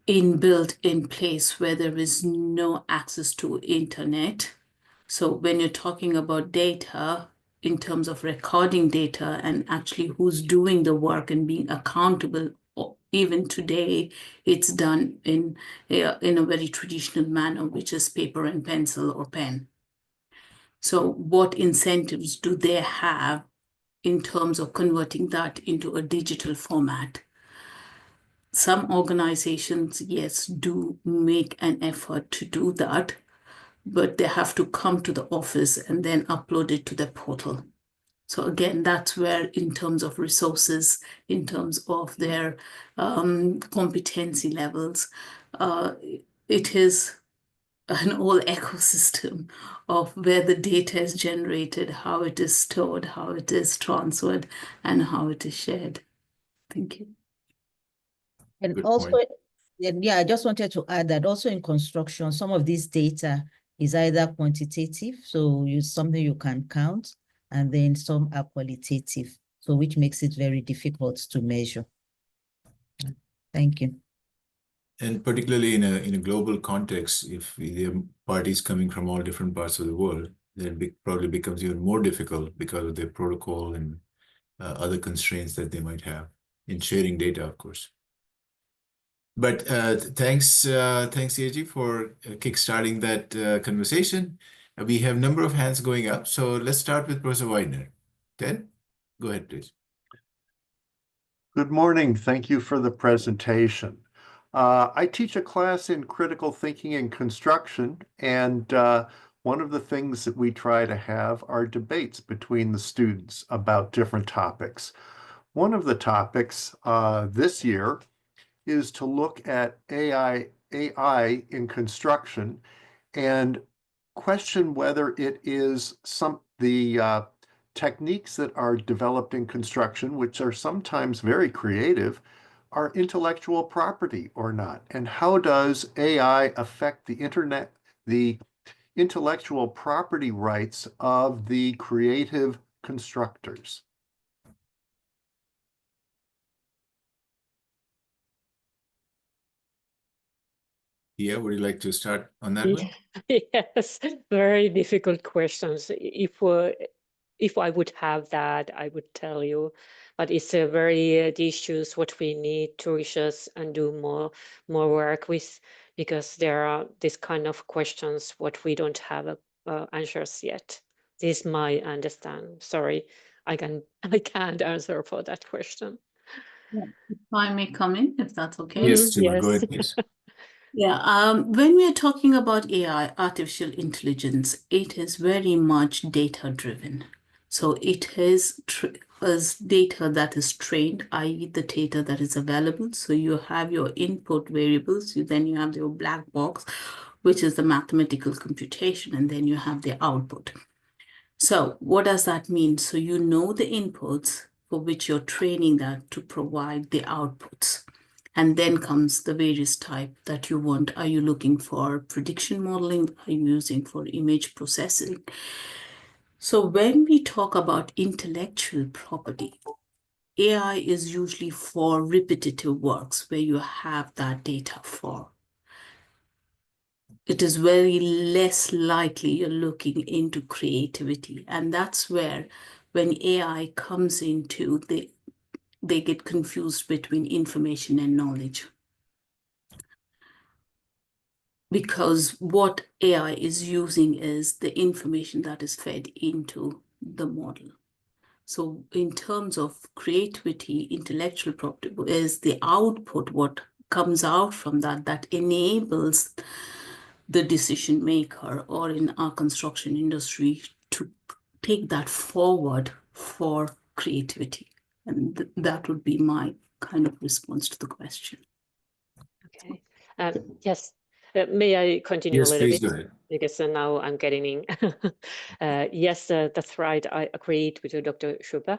[SPEAKER 4] built in place where there is no access to internet. So when you're talking about data, in terms of recording data and actually who's doing the work and being accountable, even today, it's done in a very traditional manner, which is paper and pencil or pen. So what incentives do they have in terms of converting that into a digital format? Some organizations, yes, do make an effort to do that, but they have to come to the office and then upload it to the portal. So again, that's where in terms of resources, in terms of their competency levels, it is an whole ecosystem of where the data is generated, how it is stored, how it is transferred, and how it is shared. Thank you.
[SPEAKER 2] And
[SPEAKER 1] Good
[SPEAKER 2] also,
[SPEAKER 1] point.
[SPEAKER 2] yeah, I just wanted to add that also in construction, some of this data is either quantitative, so it's something you can count, and then some are qualitative, so which makes it very difficult to measure. Thank you.
[SPEAKER 1] And particularly in a global context, if there are parties coming from all different parts of the world, then it probably becomes even more difficult because of their protocol and other constraints that they might have in sharing data, of course. But thanks, AG, for kickstarting that conversation. We have a number of hands going up, so let's start with Professor Widener. Ted, go ahead, please.
[SPEAKER 7] Good morning. Thank you for the presentation. I teach a class in critical thinking and construction, and one of the things that we try to have are debates between the students about different topics. One of the topics this year is to look at AI in construction and question whether it is the techniques that are developed in construction, which are sometimes very creative, are intellectual property or not? And how does AI affect the intellectual property rights of the creative constructors?
[SPEAKER 1] Yeah, would you like to start on that one?
[SPEAKER 5] Yes, very difficult questions. If I would have that, I would tell you, but it's a very the issues what we need to research and do more work with, because there are this kind of questions what we don't have answers yet. This is my understanding. Sorry, I can't answer for that question.
[SPEAKER 4] Yeah. If I may come in, if that's okay.
[SPEAKER 1] Yes, Timur, go
[SPEAKER 5] Yes.
[SPEAKER 1] ahead, please.
[SPEAKER 4] Yeah, when we are talking about AI, artificial intelligence, it is very much data driven. So it is data that is trained, i.e. the data that is available. So you have your input variables, then you have your black box, which is the mathematical computation, and then you have the output. So what does that mean? So you know the inputs for which you're training that to provide the outputs. And then comes the various type that you want. Are you looking for prediction modeling? Are you using for image processing? So when we talk about intellectual property, AI is usually for repetitive works where you have that data for. It is very less likely you're looking into creativity. And that's where when AI comes into, they get confused between information and knowledge. Because what AI is using is the information that is fed into the model. So in terms of creativity, intellectual property is the output, what comes out from that, that enables the decision maker, or in our construction industry, to take that forward for creativity. And that would be my kind of response to the question.
[SPEAKER 5] Okay. Yes. May I continue a
[SPEAKER 1] Yes,
[SPEAKER 5] little
[SPEAKER 1] please
[SPEAKER 5] bit?
[SPEAKER 1] go ahead.
[SPEAKER 5] Because now I'm getting in. Yes, that's right. I agreed with Dr. Schuber.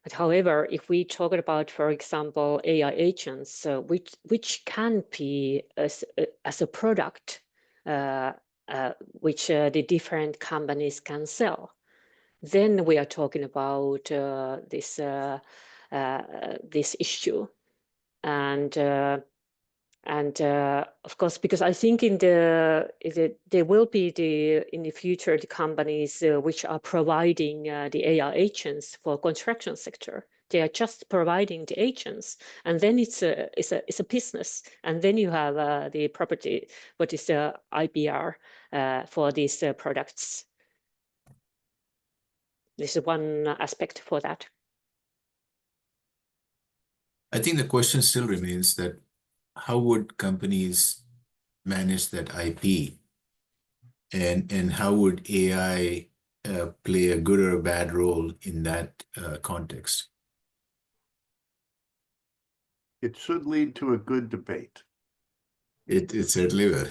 [SPEAKER 5] But however, if we talk about, for example, AI agents, which can be as a product, which the different companies can sell, then we are talking about this issue. And of course, because I think there will be in the future the companies which are providing the AI agents for construction sector. They are just providing the agents, and then it's a business. And then you have the property, what is the IBR for these products. This is one aspect for that.
[SPEAKER 1] I think the question still remains that how would companies manage that IP, and how would AI play a good or a bad role in that context?
[SPEAKER 7] It should lead to a good debate.
[SPEAKER 1] It certainly will.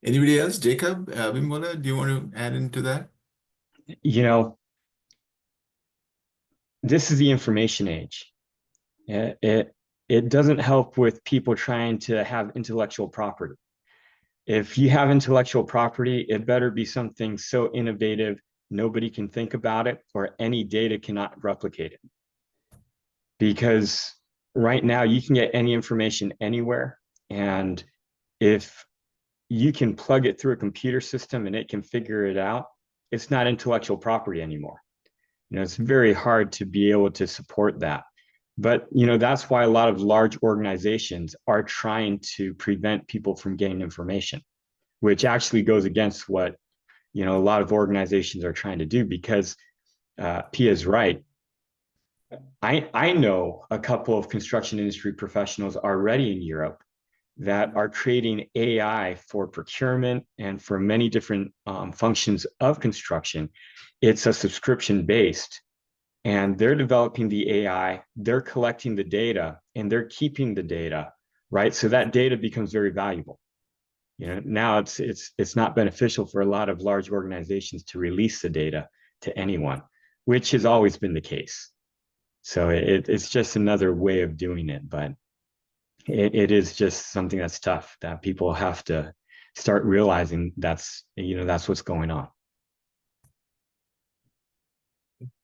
[SPEAKER 1] Anybody else? Jacob, Bimbola, do you want to add into that?
[SPEAKER 3] You know, this is the information age. It doesn't help with people trying to have intellectual property. If you have intellectual property, it better be something so innovative nobody can think about it, or any data cannot replicate it. Because right now you can get any information anywhere, and if you can plug it through a computer system and it can figure it out, it's not intellectual property anymore. You know, it's very hard to be able to support that. But, you know, that's why a lot of large organizations are trying to prevent people from getting information, which actually goes against what, you know, a lot of organizations are trying to do, because Pia is right. I know a couple of construction industry professionals already in Europe that are creating AI for procurement and for many different functions of construction. It's a subscription based, and they're developing the AI, they're collecting the data, and they're keeping the data, right? So that data becomes very valuable. You know, now it's not beneficial for a lot of large organizations to release the data to anyone, which has always been the case. So it's just another way of doing it, but it is just something that's tough, that people have to start realizing that's, you know, that's what's going on.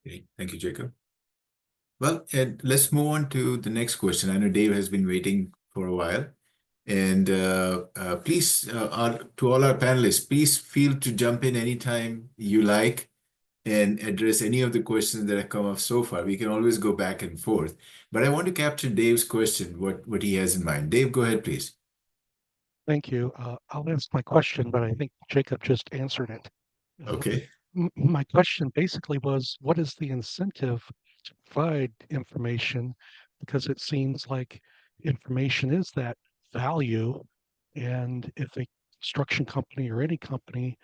[SPEAKER 1] Okay, thank you, Jacob. Well, Ed, let's move on to the next question. I know Dave has been waiting for a while. And please, to all our panelists, please feel to jump in anytime you like and address any of the questions that have come up so far. We can always go back and forth. But I want to capture Dave's question, what he has in mind. Dave, go ahead, please.
[SPEAKER 8] Thank you. I'll ask my question, but I think Jacob just answered it.
[SPEAKER 1] Okay.
[SPEAKER 8] My question basically was, what is the incentive to provide information? Because it seems like information is that value. And if a construction company or any company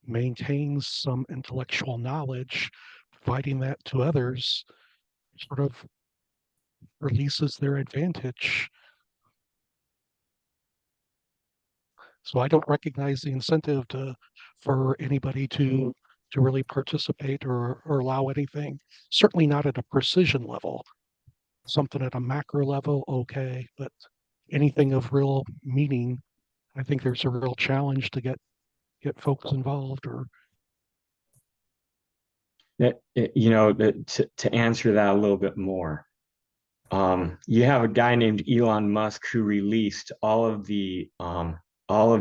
[SPEAKER 8] maintains some intellectual knowledge, providing that to others sort of releases their advantage. So I don't recognize the incentive for anybody to really participate or allow anything. Certainly not at a precision level. Something at a macro level, okay, but anything of real meaning, I think there's a real challenge to get folks involved. Or
[SPEAKER 3] To answer that a little bit more, you have a guy named Elon Musk who released all of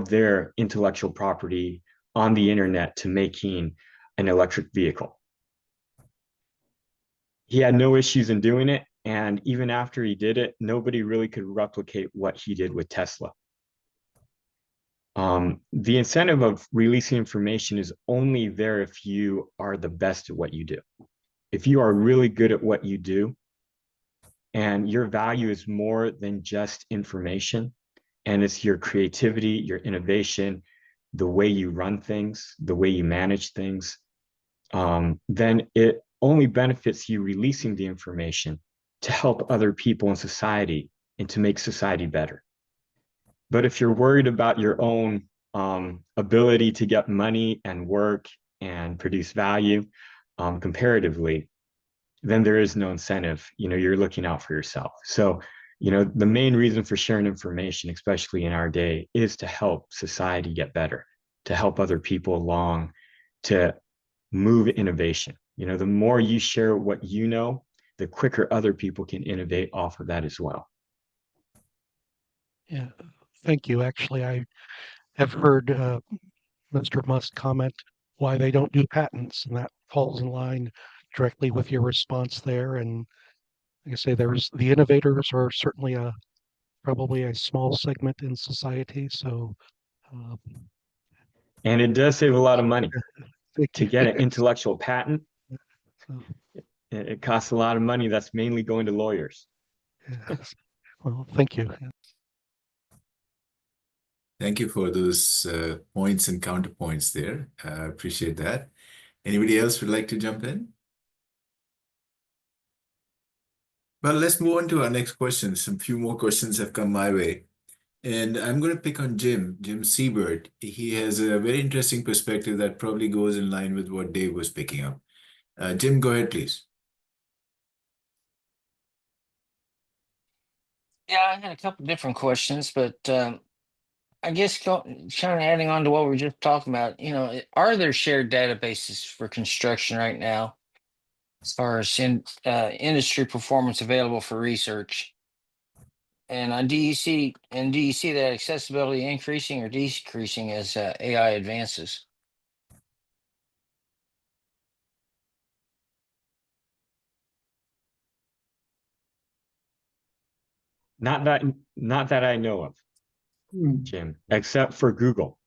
[SPEAKER 3] their intellectual property on the internet to making an electric vehicle. He had no issues in doing it, and even after he did it, nobody really could replicate what he did with Tesla. The incentive of releasing information is only there if you are the best at what you do. If you are really good at what you do, and your value is more than just information, and it's your creativity, your innovation, the way you run things, the way you manage things, then it only benefits you releasing the information to help other people in society and to make society better. But if you're worried about your own ability to get money and work and produce value comparatively, then there is no incentive. You're looking out for yourself. So, the main reason for sharing information, especially in our day, is to help society get better, to help other people along, to move innovation. The more you share what you know, the quicker other people can innovate off of that as well.
[SPEAKER 8] Yeah, thank you. Actually, I have heard Mr. Musk comment why they don't do patents, and that falls in line directly with your response there. And like I say, there's the innovators are certainly probably a small segment in society. So,
[SPEAKER 3] and it does save a lot of money to get an
[SPEAKER 8] you.
[SPEAKER 3] intellectual patent.
[SPEAKER 8] So,
[SPEAKER 3] It costs a lot of money. That's mainly going to lawyers.
[SPEAKER 8] yes. Well, thank you.
[SPEAKER 1] Thank you for those points and counterpoints there. I appreciate that. Anybody else would like to jump in? Well, let's move on to our next question. Some few more questions have come my way. And I'm going to pick on Jim Siebert. He has a very interesting perspective that probably goes in line with what Dave was picking up. Jim, go ahead, please.
[SPEAKER 9] Yeah, I had a couple different questions, but I guess kind of adding on to what we were just talking about, are there shared databases for construction right now as far as industry performance available for research? And do you see that accessibility increasing or decreasing as AI advances?
[SPEAKER 3] Not that I know of, Jim, except for Google.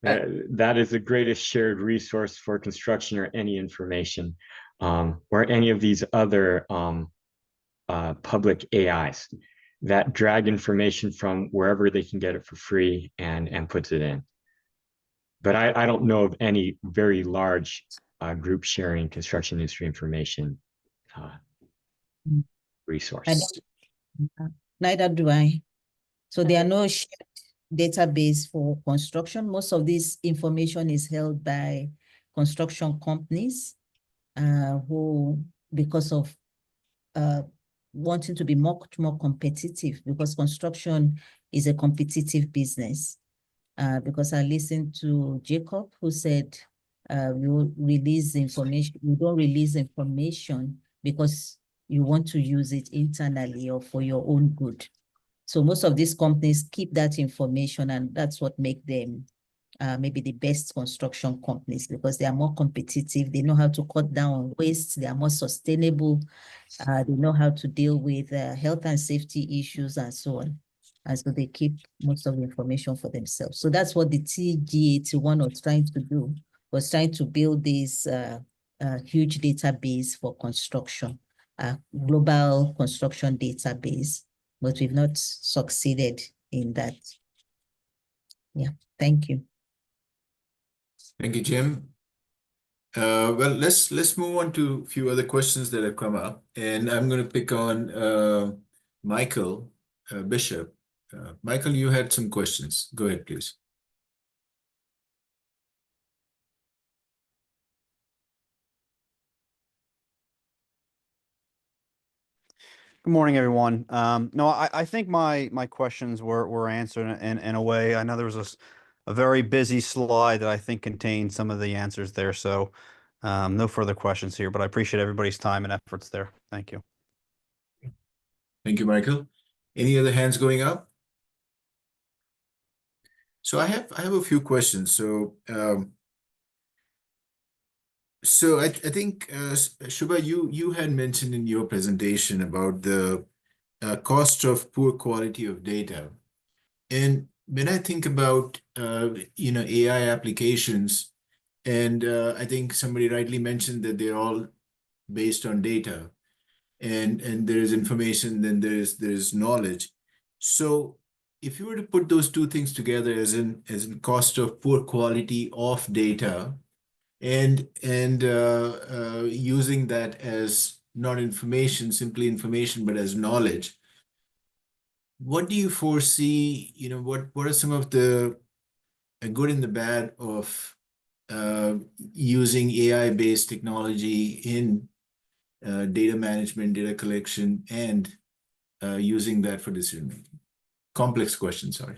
[SPEAKER 3] That is the greatest shared resource for construction or any information, or any of these other public AIs that drag information from wherever they can get it for free and puts it in. But I don't know of any very large group sharing construction industry information resource.
[SPEAKER 2] Neither do I. So there are no shared database for construction. Most of this information is held by construction companies who, because of wanting to be much more competitive, because construction is a competitive business. Because I listened to Jacob, who said we will release information. You don't release information because you want to use it internally or for your own good. So most of these companies keep that information, and that's what makes them maybe the best construction companies, because they are more competitive. They know how to cut down on waste. They are more sustainable. They know how to deal with health and safety issues and so on. And so they keep most of the information for themselves. So that's what the TG81 was trying to do, was trying to build this huge database for construction, global construction database, but we've not succeeded in that. Yeah, thank you.
[SPEAKER 1] Thank you, Jim. Well, let's move on to a few other questions that have come up, and I'm going to pick on Michael Bishop. Michael, you had some questions. Go ahead, please.
[SPEAKER 10] Good morning, everyone. No, I think my questions were answered in a way. I know there was a very busy slide that I think contained some of the answers there. So No further questions here, but I appreciate everybody's time and efforts there. Thank you.
[SPEAKER 1] Thank you, Michael. Any other hands going up? So I have a few questions. So I think Shubha, you had mentioned in your presentation about the cost of poor quality of data. And when I think about AI applications, and I think somebody rightly mentioned that they're all based on data, and there is information, then there's knowledge. So if you were to put those two things together as in cost of poor quality of data, and using that as not information, simply information, but as knowledge, what do you foresee? What are some of the good and the bad of using AI-based technology in data management, data collection, and using that for decision making? Complex question, sorry.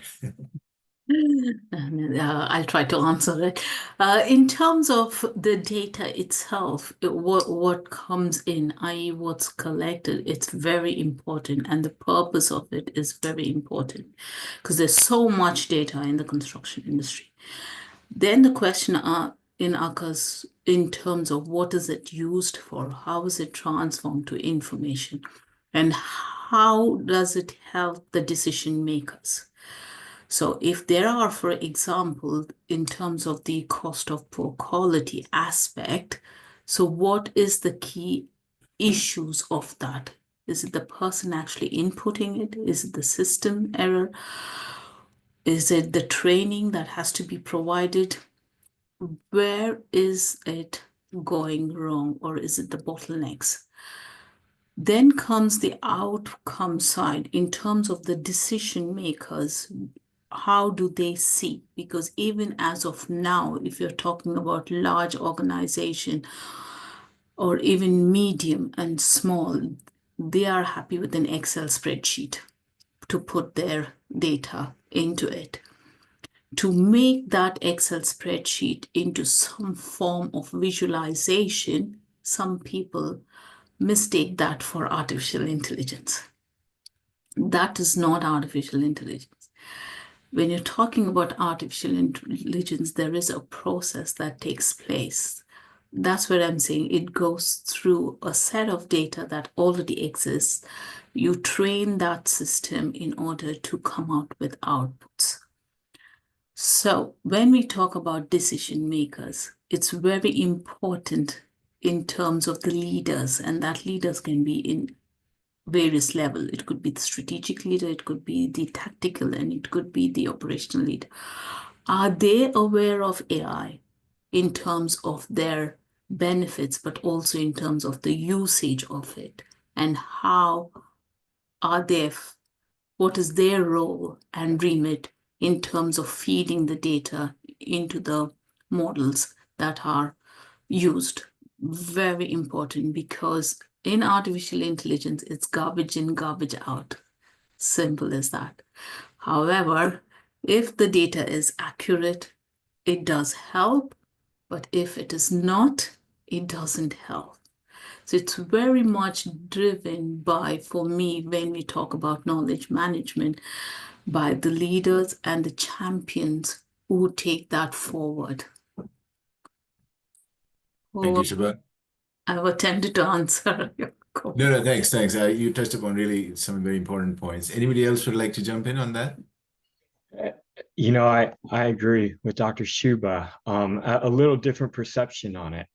[SPEAKER 4] I'll try to answer it. In terms of the data itself, what comes in, i.e. what's collected, it's very important, and the purpose of it is very important because there's so much data in the construction industry. Then the question occurs in terms of what is it used for? How is it transformed to information? And how does it help the decision makers? So if there are, for example, in terms of the cost of poor quality aspect, so what is the key issues of that? Is it the person actually inputting it? Is it the system error? Is it the training that has to be provided? Where is it going wrong, or is it the bottlenecks? Then comes the outcome side in terms of the decision makers. How do they see? Because even as of now, if you're talking about large organization or even medium and small, they are happy with an Excel spreadsheet to put their data into it. To make that Excel spreadsheet into some form of visualization, some people mistake that for artificial intelligence. That is not artificial intelligence. When you're talking about artificial intelligence, there is a process that takes place. That's what I'm saying. It goes through a set of data that already exists. You train that system in order to come out with outputs. So when we talk about decision makers, it's very important in terms of the leaders, and that leaders can be in various levels. It could be the strategic leader, it could be the tactical, and it could be the operational leader. Are they aware of AI in terms of their benefits, but also in terms of the usage of it? And how are they, what is their role and remit in terms of feeding the data into the models that are used? Very important, because in artificial intelligence, it's garbage in, garbage out. Simple as that. However, if the data is accurate, it does help, but if it is not, it doesn't help. So it's very much driven by, for me, when we talk about knowledge management, by the leaders and the champions who take that forward.
[SPEAKER 1] Thank you, Shubha.
[SPEAKER 4] I've attempted to answer your question.
[SPEAKER 1] No, thanks. You touched upon really some very important points. Anybody else would like to jump in on that?
[SPEAKER 3] I agree with Dr. Shuba. A little different perception on it,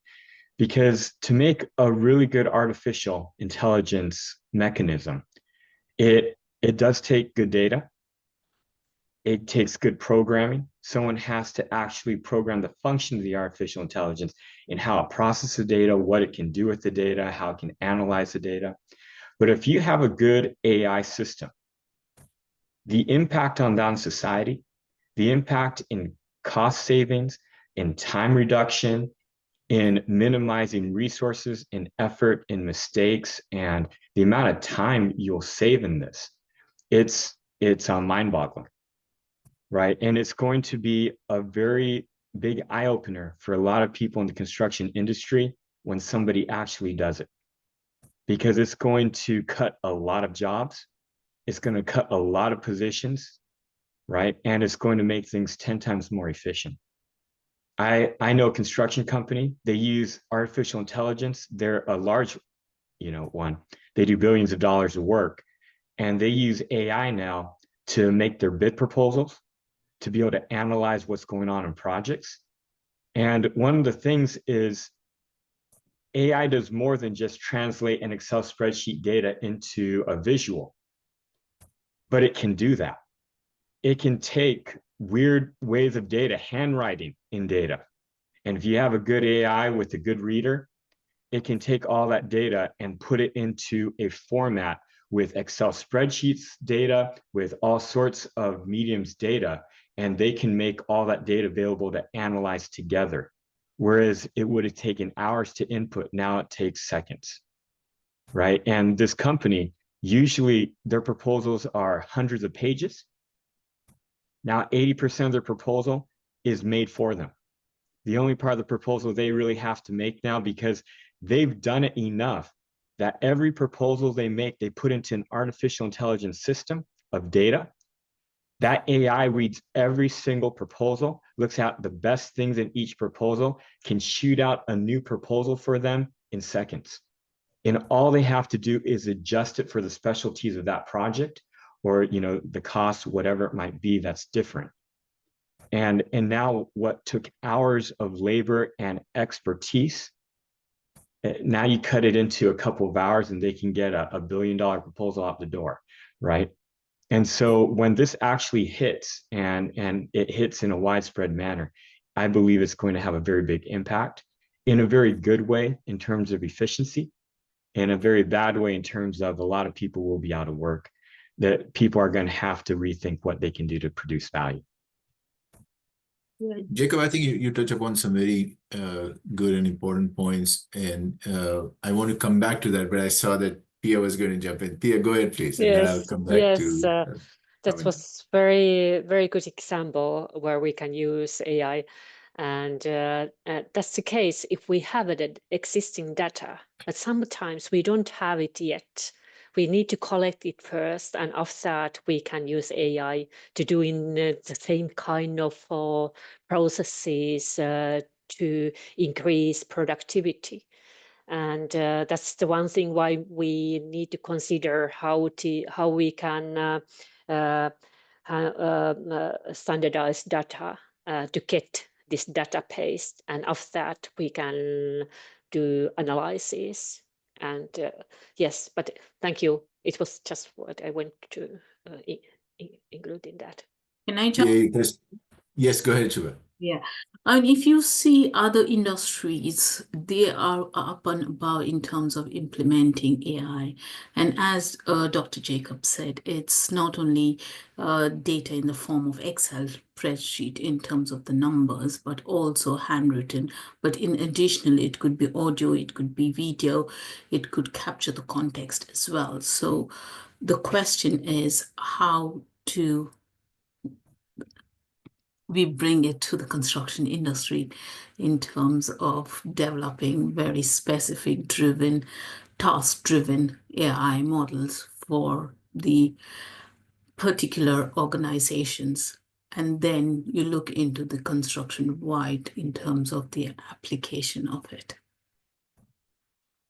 [SPEAKER 3] because to make a really good artificial intelligence mechanism, it does take good data. It takes good programming. Someone has to actually program the function of the artificial intelligence and how it processes data, what it can do with the data, how it can analyze the data. But if you have a good AI system, the impact on that society, the impact in cost savings, in time reduction, in minimizing resources, in effort, in mistakes, and the amount of time you'll save in this, it's mind-boggling, right? And it's going to be a very big eye-opener for a lot of people in the construction industry when somebody actually does it, because it's going to cut a lot of jobs. It's going to cut a lot of positions, right? And it's going to make things 10 times more efficient. I know a construction company, they use artificial intelligence. They're a large, one. They do billions of dollars of work, and they use AI now to make their bid proposals, to be able to analyze what's going on in projects. And one of the things is AI does more than just translate an Excel spreadsheet data into a visual, but it can do that. It can take weird ways of data, handwriting in data. And if you have a good AI with a good reader, it can take all that data and put it into a format with Excel spreadsheets data, with all sorts of mediums data, and they can make all that data available to analyze together. Whereas it would have taken hours to input, now it takes seconds, right? And this company, usually their proposals are hundreds of pages. Now 80% of their proposal is made for them. The only part of the proposal they really have to make now, because they've done it enough that every proposal they make, they put into an artificial intelligence system of data. That AI reads every single proposal, looks at the best things in each proposal, can shoot out a new proposal for them in seconds. And all they have to do is adjust it for the specialties of that project, or the cost, whatever it might be, that's different. And now what took hours of labor and expertise, now you cut it into a couple of hours and they can get a $1 billion proposal out the door, right? And so when this actually hits, and it hits in a widespread manner, I believe it's going to have a very big impact, in a very good way in terms of efficiency, in a very bad way in terms of a lot of people will be out of work, that people are going to have to rethink what they can do to produce value.
[SPEAKER 1] Jacob, I think you touch upon some very good and important points, and I want to come back to that, but I saw that Pia was going to jump in. Pia, go ahead, please, and then I'll come back to
[SPEAKER 5] that was very, very good example where we can use AI. And that's the case if we have an existing data, but sometimes we don't have it yet. We need to collect it first, and after that we can use AI to do in the same kind of processes to increase productivity. And that's the one thing why we need to consider how we can standardize data to get this database, and after that we can do analysis. And yes, but thank you. It was just what I want to include in that.
[SPEAKER 4] Can I jump?
[SPEAKER 1] Yes, go ahead, Shiva.
[SPEAKER 4] Yeah, and if you see other industries, they are up and about in terms of implementing AI. And as Dr. Jacob said, it's not only data in the form of Excel spreadsheet in terms of the numbers, but also handwritten. But in addition, it could be audio, it could be video, it could capture the context as well. So the question is how to we bring it to the construction industry in terms of developing very specific task-driven AI models for the particular organizations. And then you look into the construction wide in terms of the application of it.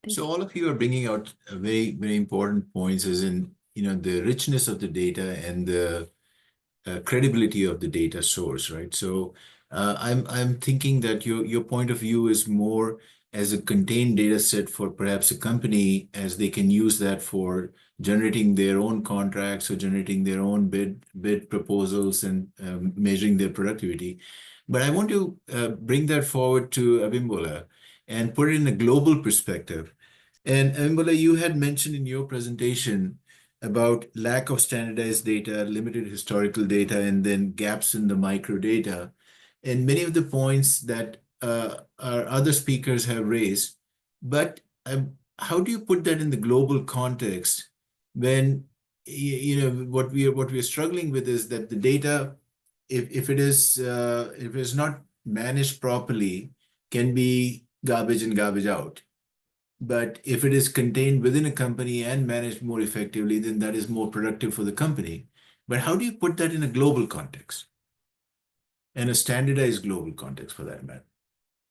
[SPEAKER 1] So all of you are bringing out very, very important points, as in, the richness of the data and the credibility of the data source, right? So I'm thinking that your point of view is more as a contained data set for perhaps a company, as they can use that for generating their own contracts or generating their own bid proposals and measuring their productivity. But I want to bring that forward to Abimbola and put it in a global perspective. And Abimbola, you had mentioned in your presentation about lack of standardized data, limited historical data, and then gaps in the micro data. And many of the points that our other speakers have raised. But how do you put that in the global context when, what we are struggling with is that the data, if it is not managed properly can be garbage in, garbage out. But if it is contained within a company and managed more effectively, then that is more productive for the company. But how do you put that in a global context and a standardized global context for that matter?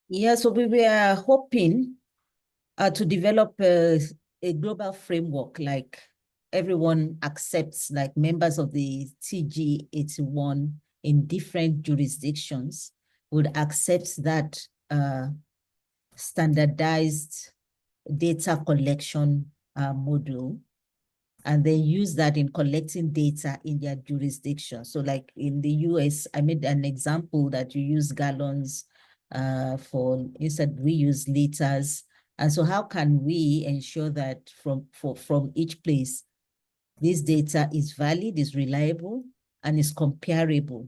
[SPEAKER 2] Yeah, so we were hoping to develop a global framework, like everyone accepts, like members of the TG81 in different jurisdictions would accept that standardized data collection module, and then use that in collecting data in their jurisdiction. So like in the US, I made an example that you use gallons instead we use liters. And so how can we ensure that from each place, this data is valid, is reliable, and is comparable?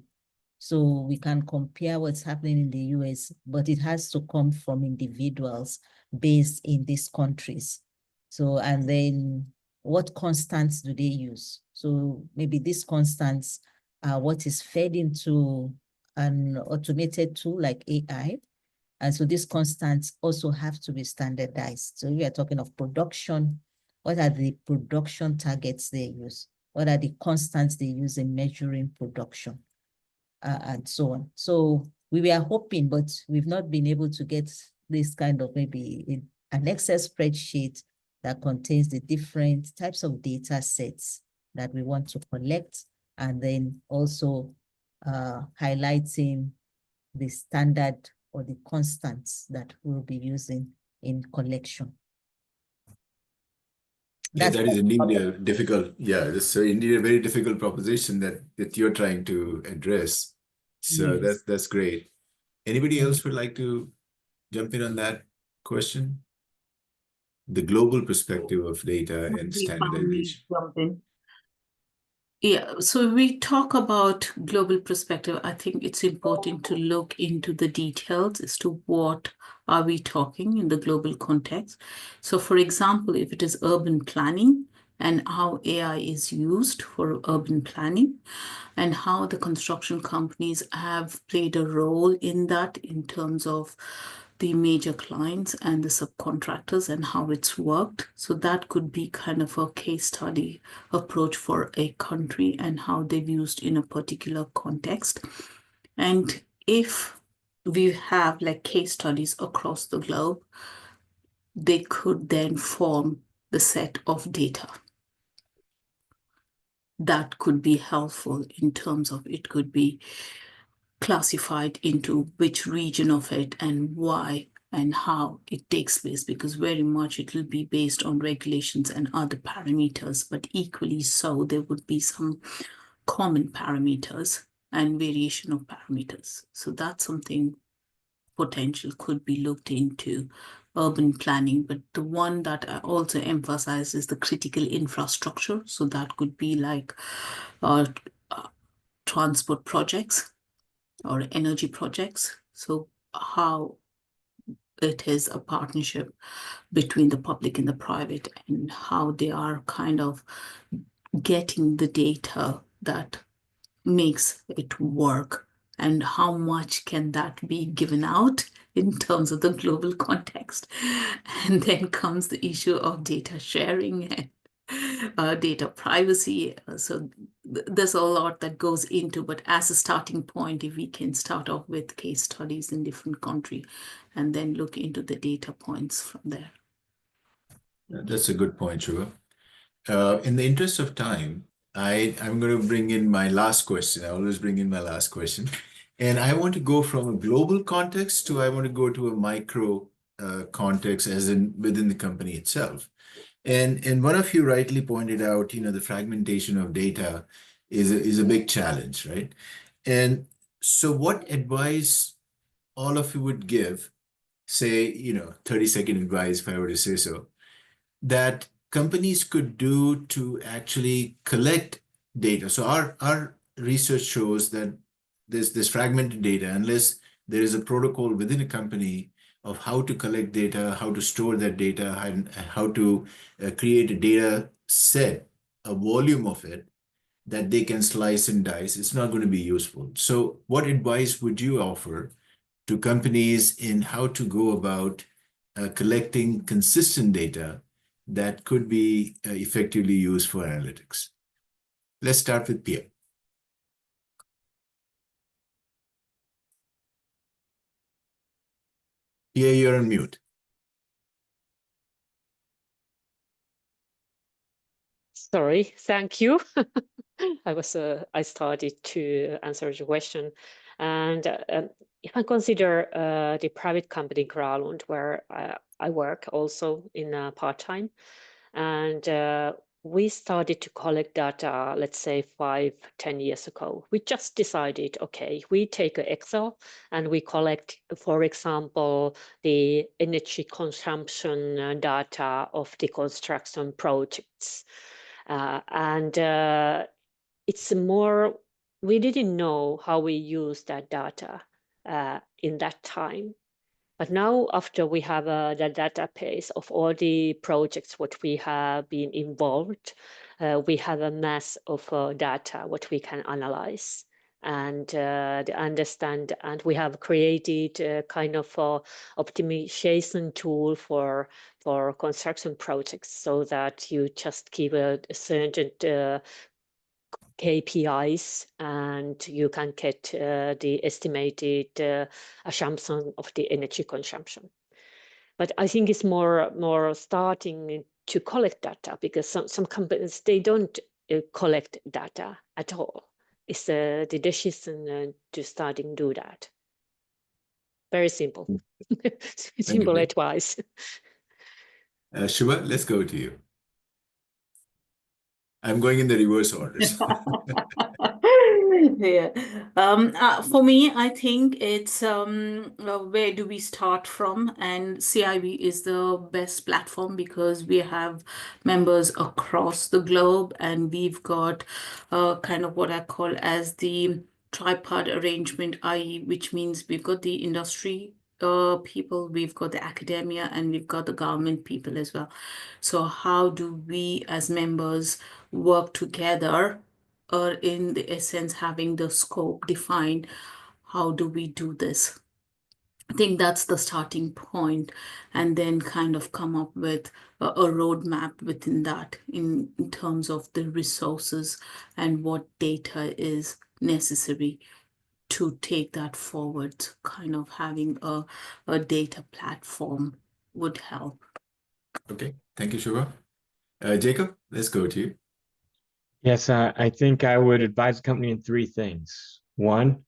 [SPEAKER 2] So we can compare what's happening in the US, but it has to come from individuals based in these countries. So, and then what constants do they use? So maybe these constants are what is fed into an automated tool like AI. And so these constants also have to be standardized. So we are talking of production. What are the production targets they use? What are the constants they use in measuring production? And so on. So we were hoping, but we've not been able to get this kind of maybe an Excel spreadsheet that contains the different types of data sets that we want to collect, and then also highlighting the standard or the constants that we'll be using in collection.
[SPEAKER 1] Yeah, that is indeed a difficult, this is indeed a very difficult proposition that you're trying to address. So
[SPEAKER 2] Yes.
[SPEAKER 1] that's great. Anybody else would like to jump in on that question? The global perspective of data and standardization.
[SPEAKER 4] Yeah, so we talk about global perspective. I think it's important to look into the details as to what are we talking in the global context. So for example, if it is urban planning and how AI is used for urban planning and how the construction companies have played a role in that in terms of the major clients and the subcontractors and how it's worked. So that could be kind of a case study approach for a country and how they've used in a particular context. And if we have like case studies across the globe, they could then form the set of data that could be helpful in terms of it could be classified into which region of it and why and how it takes place, because very much it will be based on regulations and other parameters, but equally so there would be some common parameters and variation of parameters. So that's something potential could be looked into urban planning, but the one that I also emphasize is the critical infrastructure. So that could be like transport projects or energy projects. So how it is a partnership between the public and the private and how they are kind of getting the data that makes it work and how much can that be given out in terms of the global context. And then comes the issue of data sharing and data privacy. So there's a lot that goes into, but as a starting point, if we can start off with case studies in different countries and then look into the data points from there.
[SPEAKER 1] That's a good point, Shubha. In the interest of time, I'm going to bring in my last question. I always bring in my last question. And I want to go from a global context to I want to go to a micro context as in within the company itself. And one of you rightly pointed out, the fragmentation of data is a big challenge, right? And so what advice all of you would give, say, 30-second advice, if I were to say so, that companies could do to actually collect data? So our research shows that there's this fragmented data, unless there is a protocol within a company of how to collect data, how to store that data, and how to create a data set, a volume of it that they can slice and dice, it's not going to be useful. So what advice would you offer to companies in how to go about collecting consistent data that could be effectively used for analytics. Let's start with Pia. Pia, you're on mute.
[SPEAKER 5] Sorry, thank you. I started to answer the question. And if I consider the private company Graalund, where I work also in part-time, and we started to collect data, let's say 5-10 years ago. We just decided, okay, we take Excel and we collect, for example, the energy consumption data of the construction projects. It's more, we didn't know how we use that data in that time. But now, after we have the database of all the projects what we have been involved, we have a mass of data what we can analyze and understand. And we have created a kind of optimization tool for construction projects, so that you just give a certain KPIs and you can get the estimated assumption of the energy consumption. But I think it's more starting to collect data, because some companies, they don't collect data at all. It's the decision to starting do that. Very simple. Simple advice.
[SPEAKER 1] Shiva, let's go to you. I'm going in the reverse orders.
[SPEAKER 4] Yeah. For me, I think it's where do we start from? And CIB is the best platform because we have members across the globe, and we've got kind of what I call as the tripod arrangement, i.e., which means we've got the industry people, we've got the academia, and we've got the government people as well. So how do we as members work together, or in the essence having the scope defined? How do we do this? I think that's the starting point, and then kind of come up with a roadmap within that in terms of the resources and what data is necessary to take that forward. Kind of having a data platform would help.
[SPEAKER 1] Okay, thank you, Shiva. Jacob, let's go to you.
[SPEAKER 3] Yes, I think I would advise the company in 3 things. 1,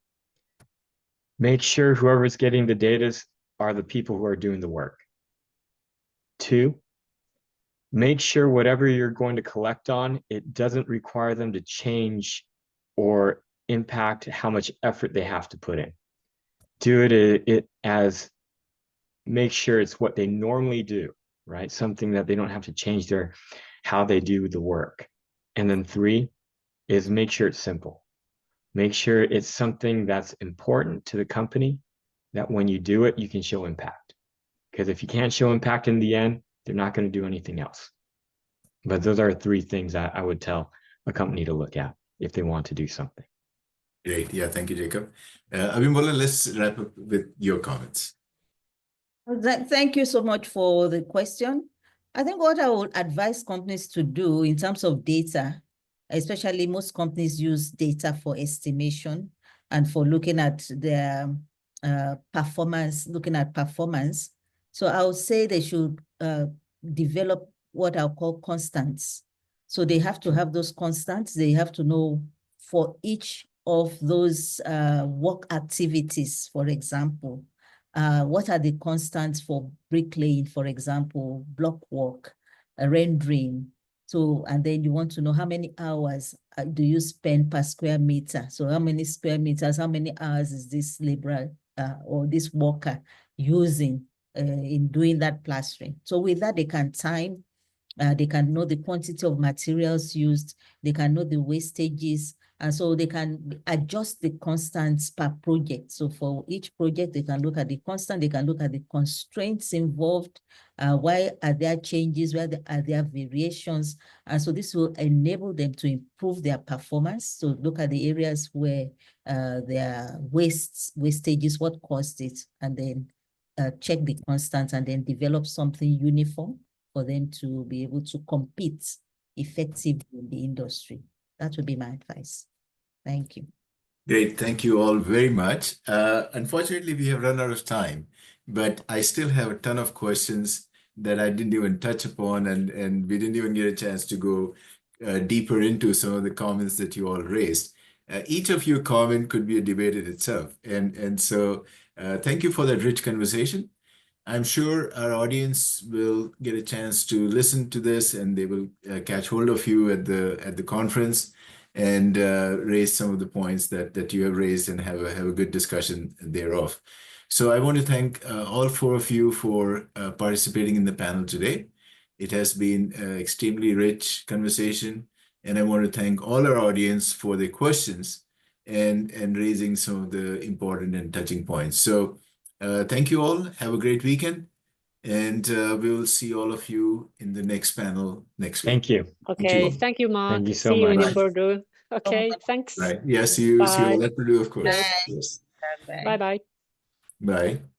[SPEAKER 3] make sure whoever's getting the data are the people who are doing the work. 2, make sure whatever you're going to collect on, it doesn't require them to change or impact how much effort they have to put in. Do it as, make sure it's what they normally do, right? Something that they don't have to change how they do the work. And then 3 is make sure it's simple. Make sure it's something that's important to the company, that when you do it, you can show impact. Because if you can't show impact in the end, they're not going to do anything else. But those are 3 things I would tell a company to look at if they want to do something.
[SPEAKER 1] Great. Yeah, thank you, Jacob. Abimbola, let's wrap up with your comments.
[SPEAKER 2] Thank you so much for the question. I think what I would advise companies to do in terms of data, especially most companies use data for estimation and for looking at their performance, So I would say they should develop what I'll call constants. So they have to have those constants. They have to know for each of those work activities, for example, what are the constants for bricklaying, for example, block work, rendering. So, and then you want to know how many hours do you spend per square meter? So how many square meters, how many hours is this laborer or this worker using in doing that plastering? So with that, they can time, they can know the quantity of materials used, they can know the wastages, And so they can adjust the constants per project. So for each project, they can look at the constant, they can look at the constraints involved, why are there changes, where are there variations. And so this will enable them to improve their performance. So look at the areas where there are wastages, what caused it, and then check the constants and then develop something uniform for them to be able to compete effectively in the industry. That would be my advice. Thank you.
[SPEAKER 1] Great. Thank you all very much. Unfortunately, we have run out of time, but I still have a ton of questions that I didn't even touch upon, and we didn't even get a chance to go deeper into some of the comments that you all raised. Each of your comment could be a debate in itself. And so thank you for that rich conversation. I'm sure our audience will get a chance to listen to this, and they will catch hold of you at the conference and raise some of the points that you have raised and have a good discussion thereof. So I want to thank all four of you for participating in the panel today. It has been an extremely rich conversation, and I want to thank all our audience for their questions and raising some of the important and touching points. So thank you all. Have a great weekend. And we will see all of you in the next panel next week.
[SPEAKER 3] Thank you.
[SPEAKER 5] Okay, thank you, Mark.
[SPEAKER 3] Thank you so
[SPEAKER 5] See you in
[SPEAKER 3] much.
[SPEAKER 5] Purdue. Okay, thanks.
[SPEAKER 1] Right. Yeah, see you all
[SPEAKER 5] Bye.
[SPEAKER 1] at Purdue, of course.
[SPEAKER 5] Bye.
[SPEAKER 1] Yes.
[SPEAKER 5] Bye-bye.
[SPEAKER 1] Bye.